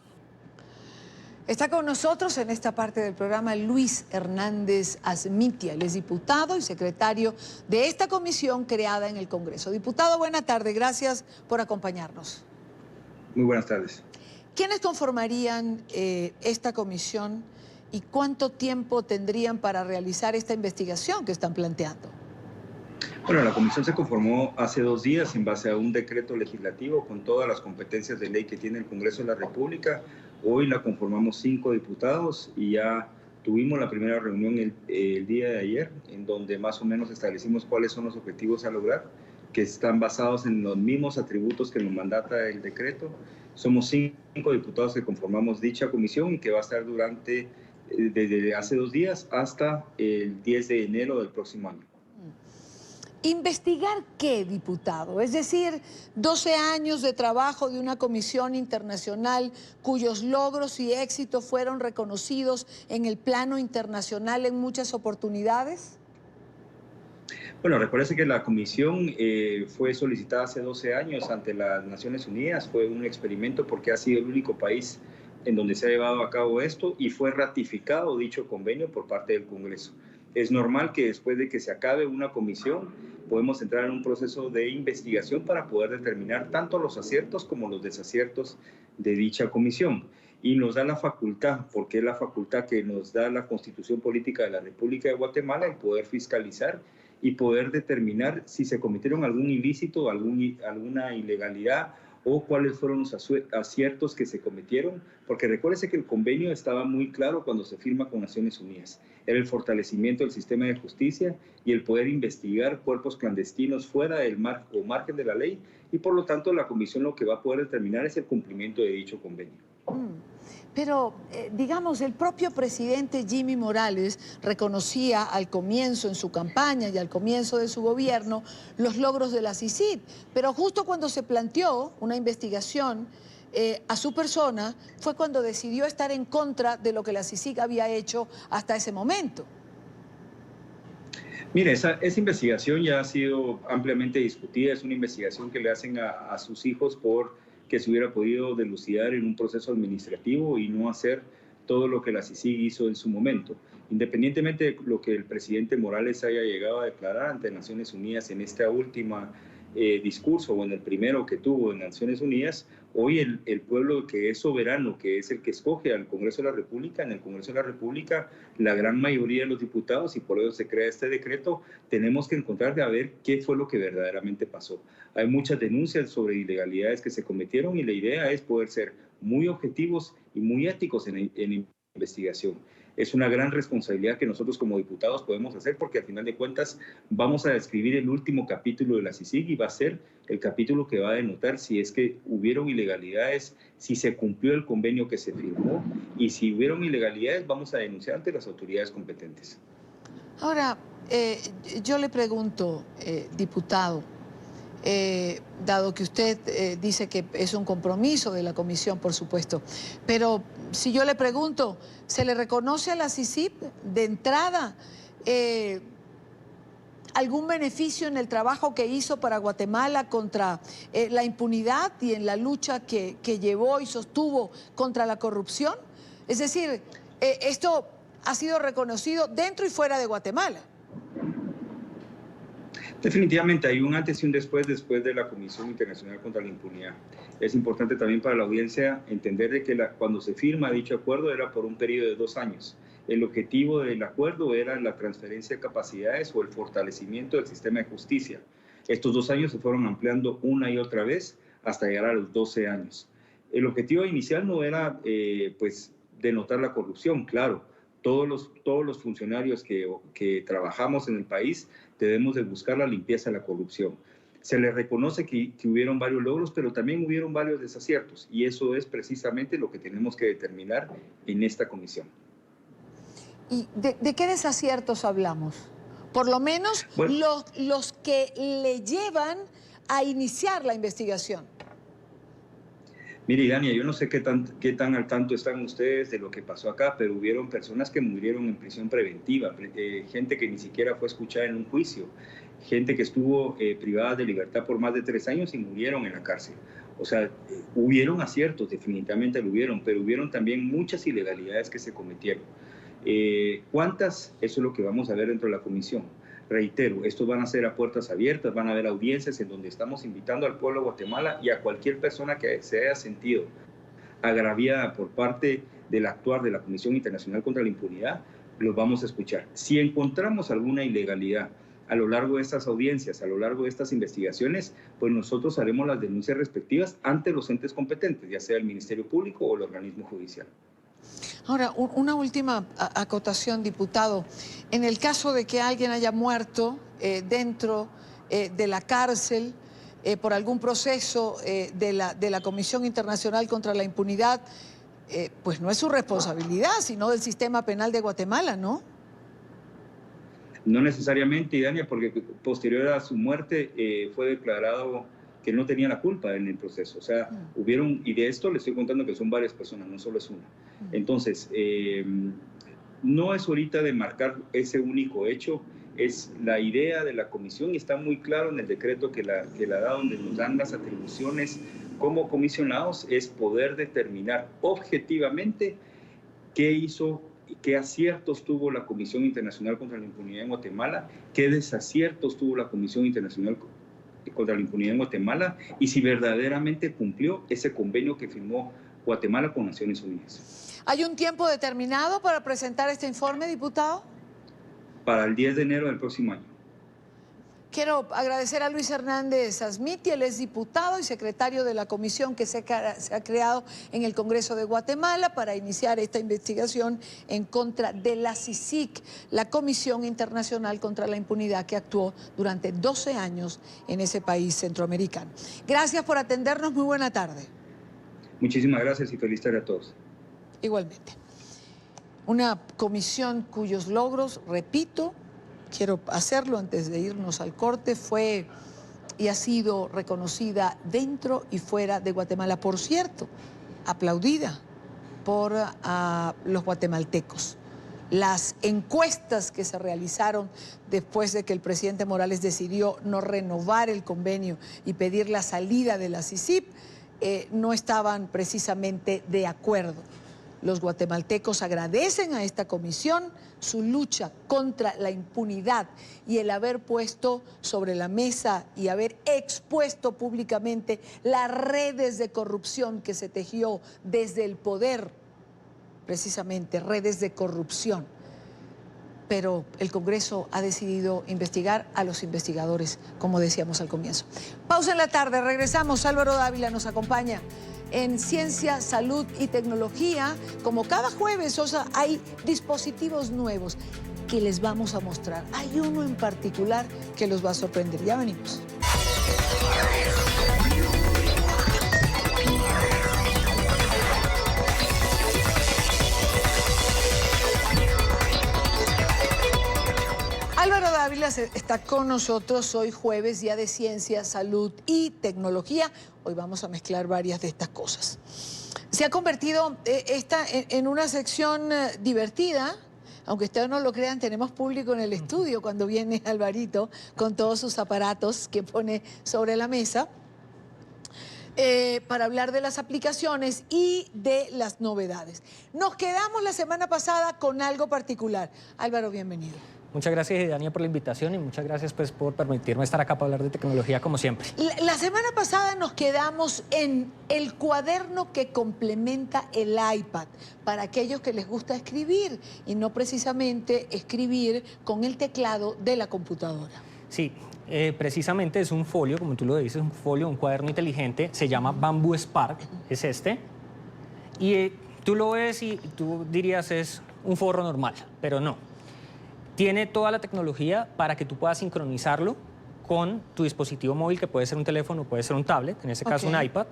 Está con nosotros en esta parte del programa Luis Hernández Asmitia. Él es diputado y secretario de esta comisión creada en el Congreso. Diputado, buena tarde. Gracias por acompañarnos. Muy buenas tardes. ¿Quiénes conformarían esta comisión y cuánto tiempo tendrían para realizar esta investigación que están planteando? Bueno, la comisión se conformó hace 2 días en base a un decreto legislativo con todas las competencias de ley que tiene el Congreso de la República. Hoy la conformamos 5 diputados y ya tuvimos la primera reunión el día de ayer, en donde más o menos establecimos cuáles son los objetivos a lograr, que están basados en los mismos atributos que nos mandata el decreto. Somos 5 diputados que conformamos dicha comisión y que va a estar desde hace 2 días hasta el 10 de enero del próximo año. ¿Investigar qué, diputado? Es decir, 12 años de trabajo de una comisión internacional cuyos logros y éxitos fueron reconocidos en el plano internacional en muchas oportunidades. Bueno, recuérdese que la comisión fue solicitada hace 12 años ante las Naciones Unidas. Fue un experimento porque ha sido el único país en donde se ha llevado a cabo esto y fue ratificado dicho convenio por parte del Congreso. Es normal que después de que se acabe una comisión podemos entrar en un proceso de investigación para poder determinar tanto los aciertos como los desaciertos de dicha comisión. Y nos da la facultad, porque es la facultad que nos da la Constitución Política de la República de Guatemala, el poder fiscalizar y poder determinar si se cometieron algún ilícito, alguna ilegalidad o cuáles fueron los aciertos que se cometieron, porque recuérdese que el convenio estaba muy claro cuando se firma con Naciones Unidas. Era el fortalecimiento del sistema de justicia y el poder investigar cuerpos clandestinos fuera del margen de la ley, y por lo tanto la comisión lo que va a poder determinar es el cumplimiento de dicho convenio. Pero, digamos, el propio presidente Jimmy Morales reconocía al comienzo en su campaña y al comienzo de su gobierno los logros de la CICIG, pero justo cuando se planteó una investigación a su persona fue cuando decidió estar en contra de lo que la CICIG había hecho hasta ese momento. Mire, esa investigación ya ha sido ampliamente discutida. Es una investigación que le hacen a sus hijos por que se hubiera podido dilucidar en un proceso administrativo y no hacer todo lo que la CICIG hizo en su momento. Independientemente de lo que el presidente Morales haya llegado a declarar ante Naciones Unidas en esta última discurso o en el primero que tuvo en Naciones Unidas, hoy el pueblo que es soberano, que es el que escoge al Congreso de la República, en el Congreso de la República la gran mayoría de los diputados, y por eso se crea este decreto, tenemos que encontrar a ver qué fue lo que verdaderamente pasó. Hay muchas denuncias sobre ilegalidades que se cometieron y la idea es poder ser muy objetivos y muy éticos en investigación. Es una gran responsabilidad que nosotros como diputados podemos hacer, porque al final de cuentas vamos a describir el último capítulo de la CICIG y va a ser el capítulo que va a denotar si es que hubieron ilegalidades, si se cumplió el convenio que se firmó, y si hubieron ilegalidades vamos a denunciar ante las autoridades competentes. Ahora, yo le pregunto, diputado, dado que usted dice que es un compromiso de la comisión, por supuesto, pero si yo le pregunto, ¿se le reconoce a la CICIG de entrada algún beneficio en el trabajo que hizo para Guatemala contra la impunidad y en la lucha que llevó y sostuvo contra la corrupción? Es decir, esto ha sido reconocido dentro y fuera de Guatemala. Definitivamente hay un antes y un después de la Comisión Internacional contra la Impunidad. Es importante también para la audiencia entender de que cuando se firma dicho acuerdo era por un periodo de 2 años. El objetivo del acuerdo era la transferencia de capacidades o el fortalecimiento del sistema de justicia. Estos 2 años se fueron ampliando una y otra vez hasta llegar a los 12 años. El objetivo inicial no era pues denotar la corrupción, claro. Todos los funcionarios que trabajamos en el país debemos de buscar la limpieza de la corrupción. Se le reconoce que hubieron varios logros, pero también hubieron varios desaciertos, y eso es precisamente lo que tenemos que determinar en esta comisión. ¿Y de qué desaciertos hablamos? Por lo menos los que le llevan a iniciar la investigación. Mire, Dania, yo no sé qué tan al tanto están ustedes de lo que pasó acá, pero hubieron personas que murieron en prisión preventiva, gente que ni siquiera fue escuchada en un juicio, gente que estuvo privada de libertad por más de 3 años y murieron en la cárcel. O sea, hubieron aciertos, definitivamente lo hubieron, pero hubieron también muchas ilegalidades que se cometieron. ¿Cuántas? Eso es lo que vamos a ver dentro de la comisión. Reitero, estos van a ser a puertas abiertas, van a haber audiencias en donde estamos invitando al pueblo de Guatemala y a cualquier persona que se haya sentido agraviada por parte del actuar de la Comisión Internacional contra la Impunidad, los vamos a escuchar. Si encontramos alguna ilegalidad a lo largo de estas audiencias, a lo largo de estas investigaciones, pues nosotros haremos las denuncias respectivas ante los entes competentes, ya sea el Ministerio Público o el organismo judicial. Ahora, una última acotación, diputado. En el caso de que alguien haya muerto dentro de la cárcel por algún proceso de la Comisión Internacional contra la Impunidad, pues no es su responsabilidad, sino del sistema penal de Guatemala, ¿no? No necesariamente, Idania, porque posterior a su muerte fue declarado que no tenía la culpa en el proceso. O sea, hubieron, y de esto le estoy contando que son varias personas, no solo es una. Entonces, no es ahorita de marcar ese único hecho, es la idea de la comisión y está muy claro en el decreto que la da, donde nos dan las atribuciones como comisionados, es poder determinar objetivamente qué hizo y qué aciertos tuvo la Comisión Internacional contra la Impunidad en Guatemala, qué desaciertos tuvo la Comisión Internacional contra la Impunidad en Guatemala y si verdaderamente cumplió ese convenio que firmó Guatemala con Naciones Unidas. ¿Hay un tiempo determinado para presentar este informe, diputado? Para el 10 de enero del próximo año. Quiero agradecer a Luis Hernández Asmiti, él es diputado y secretario de la comisión que se ha creado en el Congreso de Guatemala para iniciar esta investigación en contra de la CICIC, la Comisión Internacional contra la Impunidad que actuó durante 12 años en ese país centroamericano. Gracias por atendernos, muy buena tarde. Muchísimas gracias y feliz tarde a todos. Igualmente. Una comisión cuyos logros, repito, quiero hacerlo antes de irnos al corte, fue y ha sido reconocida dentro y fuera de Guatemala. Por cierto, aplaudida por los guatemaltecos. Las encuestas que se realizaron después de que el presidente Morales decidió no renovar el convenio y pedir la salida de la CICIP, no estaban precisamente de acuerdo. Los guatemaltecos agradecen a esta comisión su lucha contra la impunidad y el haber puesto sobre la mesa y haber expuesto públicamente las redes de corrupción que se tejió desde el poder, precisamente redes de corrupción. Pero el Congreso ha decidido investigar a los investigadores, como decíamos al comienzo. Pausa en la tarde, regresamos. Álvaro Dávila nos acompaña en Ciencia, Salud y Tecnología. Como cada jueves, Sosa, hay dispositivos nuevos que les vamos a mostrar. Hay uno en particular que los va a sorprender. Ya venimos. Álvaro Dávila está con nosotros hoy jueves, día de Ciencia, Salud y Tecnología. Hoy vamos a mezclar varias de estas cosas. Se ha convertido esta en una sección divertida. Aunque ustedes no lo crean, tenemos público en el estudio cuando viene Alvarito con todos sus aparatos que pone sobre la mesa para hablar de las aplicaciones y de las novedades. Nos quedamos la semana pasada con algo particular. Álvaro, bienvenido. Muchas gracias, Dania, por la invitación y muchas gracias por permitirme estar acá para hablar de tecnología como siempre. La semana pasada nos quedamos en el cuaderno que complementa el iPad para aquellos que les gusta escribir y no precisamente escribir con el teclado de la computadora. Sí, precisamente es un folio, como tú lo dices, un folio, un cuaderno inteligente, se llama Bamboo Spark, es este. Y tú lo ves y tú dirías es un forro normal, pero no. Tiene toda la tecnología para que tú puedas sincronizarlo con tu dispositivo móvil, que puede ser un teléfono, puede ser un tablet, en este caso un iPad,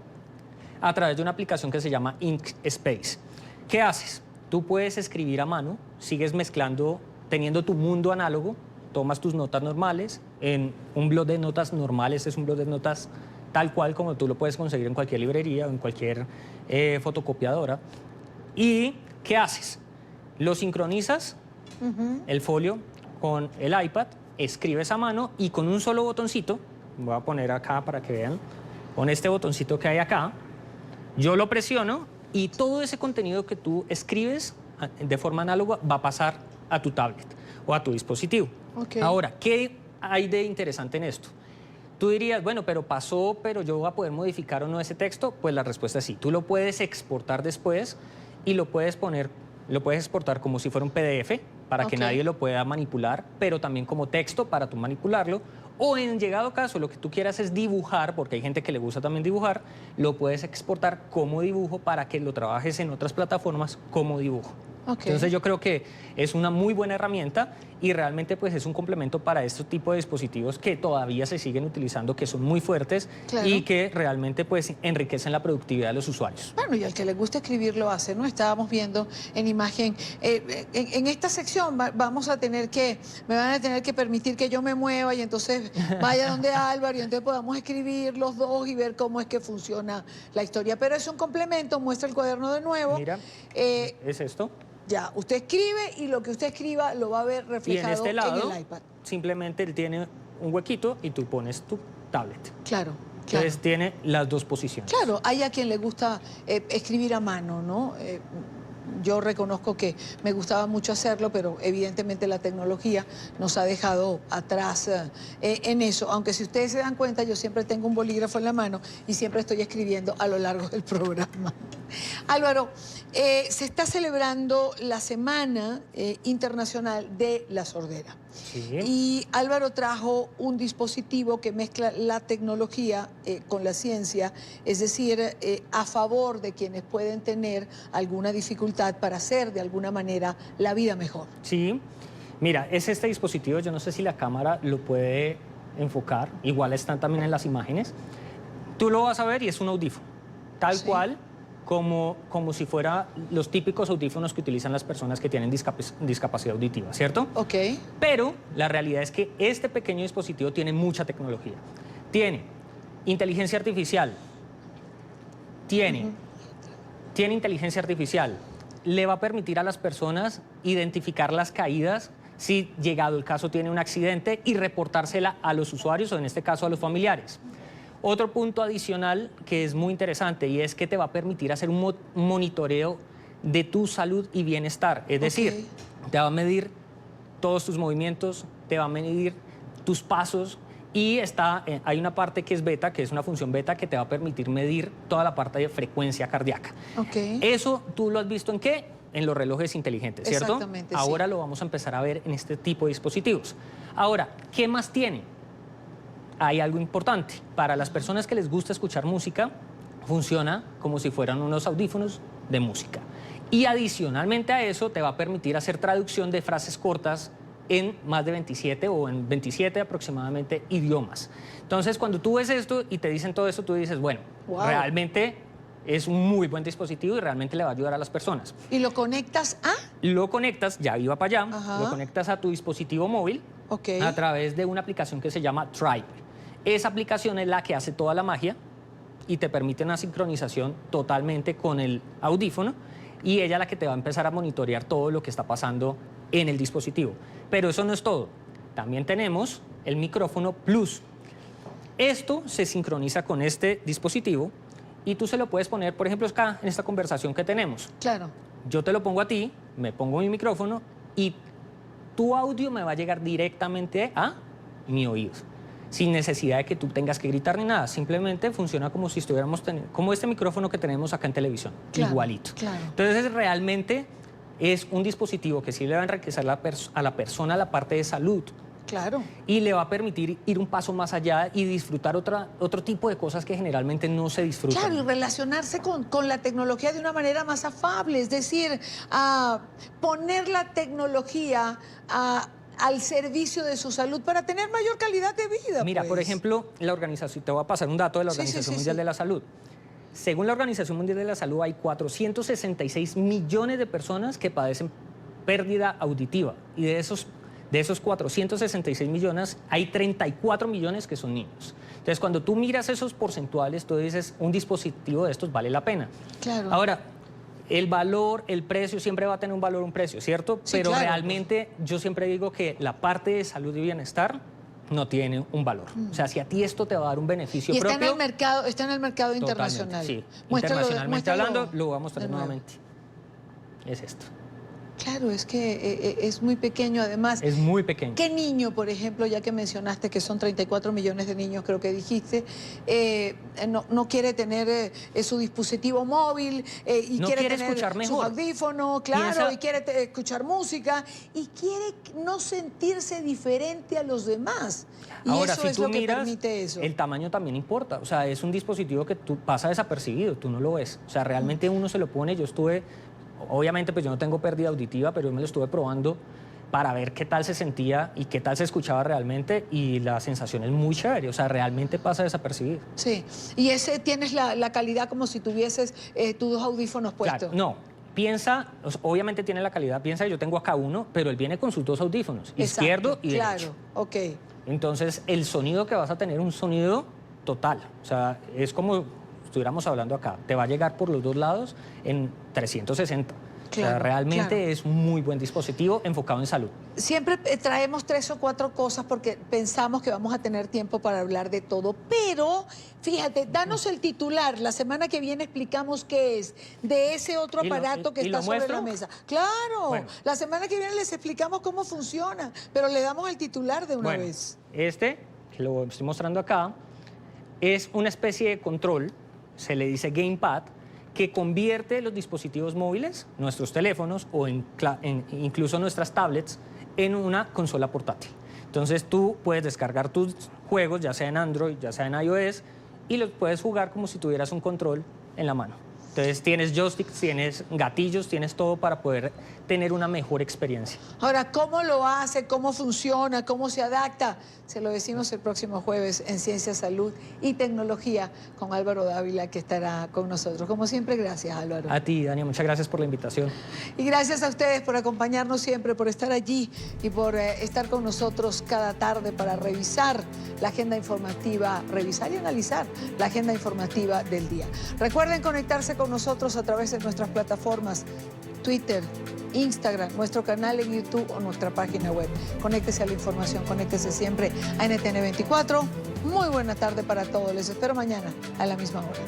a través de una aplicación que se llama Inkspace. ¿Qué haces? Tú puedes escribir a mano, sigues mezclando, teniendo tu mundo análogo, tomas tus notas normales, en un blog de notas normal, este es un blog de notas tal cual como tú lo puedes conseguir en cualquier librería o en cualquier fotocopiadora. ¿Y qué haces? Lo sincronizas, el folio con el iPad, escribes a mano y con un solo botoncito, voy a poner acá para que vean, con este botoncito que hay acá, yo lo presiono y todo ese contenido que tú escribes de forma análoga va a pasar a tu tablet o a tu dispositivo. Okay. Ahora, ¿qué hay de interesante en esto? Tú dirías, bueno, pero pasó, pero yo voy a poder modificar o no ese texto. Pues la respuesta es sí. Tú lo puedes exportar después y lo puedes exportar como si fuera un PDF para que nadie lo pueda manipular, pero también como texto para tú manipularlo. O en llegado caso, lo que tú quieras es dibujar, porque hay gente que le gusta también dibujar, lo puedes exportar como dibujo para que lo trabajes en otras plataformas como dibujo. Okay. Entonces yo creo que es una muy buena herramienta y realmente pues es un complemento para este tipo de dispositivos que todavía se siguen utilizando, que son muy fuertes y que realmente pues enriquecen la productividad de los usuarios. Bueno, y al que le gusta escribir lo hace, ¿no? Estábamos viendo en imagen, en esta sección me van a tener que permitir que yo me mueva y entonces vaya donde Álvaro y entonces podamos escribir los dos y ver cómo es que funciona la historia. Pero es un complemento, muestra el cuaderno de nuevo. Mira, es esto. Ya, usted escribe y lo que usted escriba lo va a ver reflejado y en este lado, en el iPad. Simplemente él tiene un huequito y tú pones tu tablet. Claro. Entonces tiene las dos posiciones. Claro, hay a quien le gusta escribir a mano, ¿no? Yo reconozco que me gustaba mucho hacerlo, pero evidentemente la tecnología nos ha dejado atrás en eso. Aunque si ustedes se dan cuenta, yo siempre tengo un bolígrafo en la mano y siempre estoy escribiendo a lo largo del programa. Álvaro, se está celebrando la Semana Internacional de la Sordera. Sí. Y Álvaro trajo un dispositivo que mezcla la tecnología con la ciencia, es decir, a favor de quienes pueden tener alguna dificultad para hacer de alguna manera la vida mejor. Sí, mira, es este dispositivo, yo no sé si la cámara lo puede enfocar, igual están también en las imágenes. Tú lo vas a ver y es un audífono, tal cual como si fuera los típicos audífonos que utilizan las personas que tienen discapacidad auditiva, ¿cierto? Ok. Pero la realidad es que este pequeño dispositivo tiene mucha tecnología. Tiene inteligencia artificial, tiene inteligencia artificial, le va a permitir a las personas identificar las caídas si llegado el caso tiene un accidente y reportársela a los usuarios o en este caso a los familiares. Otro punto adicional que es muy interesante y es que te va a permitir hacer un monitoreo de tu salud y bienestar. Es decir, te va a medir todos tus movimientos, te va a medir tus pasos y hay una parte que es beta, que es una función beta que te va a permitir medir toda la parte de frecuencia cardíaca. Eso tú lo has visto ¿en qué? En los relojes inteligentes, ¿cierto? Exactamente, Ahora lo vamos a empezar a ver en este tipo de dispositivos. Ahora, ¿qué más tiene? Hay algo importante. Para las personas que les gusta escuchar música, funciona como si fueran unos audífonos de música. Y adicionalmente a eso, te va a permitir hacer traducción de frases cortas en más de 27 o en 27 aproximadamente idiomas. Entonces, cuando tú ves esto y te dicen todo esto, tú dices, bueno, realmente es un muy buen dispositivo y realmente le va a ayudar a las personas. ¿Y lo conectas a? Lo conectas, ya iba para allá, lo conectas a tu dispositivo móvil a través de una aplicación que se llama Tribe. Esa aplicación es la que hace toda la magia y te permite una sincronización totalmente con el audífono y ella es la que te va a empezar a monitorear todo lo que está pasando en el dispositivo. Pero eso no es todo. También tenemos el micrófono Plus. Esto se sincroniza con este dispositivo y tú se lo puedes poner, por ejemplo, acá en esta conversación que tenemos. Claro. Yo te lo pongo a ti, me pongo mi micrófono y tu audio me va a llegar directamente a mi oído, sin necesidad de que tú tengas que gritar ni nada. Simplemente funciona como si estuviéramos como este micrófono que tenemos acá en televisión, igualito. Entonces, realmente es un dispositivo que sí le va a enriquecer a la persona la parte de salud. Claro. Y le va a permitir ir un paso más allá y disfrutar otro tipo de cosas que generalmente no se disfrutan. Claro, y relacionarse con la tecnología de una manera más afable, es decir, poner la tecnología al servicio de su salud para tener mayor calidad de vida. Mira, por ejemplo, la organización, te voy a pasar un dato de la Organización Mundial de la Salud. Según la Organización Mundial de la Salud, hay 466 millones de personas que padecen pérdida auditiva. Y de esos 466 millones, hay 34 millones que son niños. Entonces, cuando tú miras esos porcentuales, tú dices, un dispositivo de estos vale la pena. Claro. Ahora, el valor, el precio, siempre va a tener un valor, un precio, ¿cierto? Sí, pero claro, realmente yo siempre digo que la parte de salud y bienestar no tiene un valor. O sea, si a ti esto te va a dar un beneficio y está propio... está en el mercado internacional. Sí, Muéstralo, internacionalmente hablando, lo voy a mostrar de nuevo. nuevamente. Es esto. Claro, es que es muy pequeño además. Es muy pequeño. ¿Qué niño, por ejemplo, ya que mencionaste que son 34 millones de niños, creo que dijiste, no quiere tener su dispositivo móvil y no quiere tener escuchar mejor. sus audífonos, claro, Piensa... y quiere escuchar música y quiere no sentirse diferente a los demás? Y ahora, eso si es tú lo que miras, permite eso. el tamaño también importa. O sea, es un dispositivo que tú pasa desapercibido, tú no lo ves. O sea, realmente uno se lo pone, yo estuve... Obviamente, pues yo no tengo pérdida auditiva, pero yo me lo estuve probando para ver qué tal se sentía y qué tal se escuchaba realmente, y la sensación es muy chévere, o sea, realmente pasa desapercibido. Sí, y ese tienes la calidad como si tuvieses tus dos audífonos puestos. Claro, no, piensa, obviamente tiene la calidad, piensa que yo tengo acá uno, pero él viene con sus dos audífonos, Exacto, izquierdo y claro, derecho. Ok. Entonces, el sonido que vas a tener, un sonido total, o sea, es como... estuviéramos hablando acá, te va a llegar por los dos lados en 360. Claro, o sea, realmente es un muy buen dispositivo enfocado en salud. Siempre traemos 3 o 4 cosas porque pensamos que vamos a tener tiempo para hablar de todo, pero fíjate, danos el titular, la semana que viene explicamos qué es de ese otro aparato que está sobre la mesa. Claro, bueno, la semana que viene les explicamos cómo funciona, pero le damos el titular de una vez. Este, que lo estoy mostrando acá, es una especie de control, se le dice gamepad, que convierte los dispositivos móviles, nuestros teléfonos o incluso nuestras tablets, en una consola portátil. Entonces tú puedes descargar tus juegos, ya sea en Android, ya sea en iOS, y los puedes jugar como si tuvieras un control en la mano. Entonces tienes joysticks, tienes gatillos, tienes todo para poder tener una mejor experiencia. Ahora, ¿cómo lo hace? ¿Cómo funciona? ¿Cómo se adapta? Se lo decimos el próximo jueves en Ciencia, Salud y Tecnología con Álvaro Dávila, que estará con nosotros. Como siempre, gracias, Álvaro. A ti, Dania, muchas gracias por la invitación. Y gracias a ustedes por acompañarnos siempre, por estar allí y por estar con nosotros cada tarde para revisar la agenda informativa, revisar y analizar la agenda informativa del día. Recuerden conectarse con nosotros a través de nuestras plataformas Twitter, Instagram, nuestro canal en YouTube o nuestra página web. Conéctese a la información, conéctese siempre a NTN 24. Muy buena tarde para todos. Les espero mañana a la misma hora.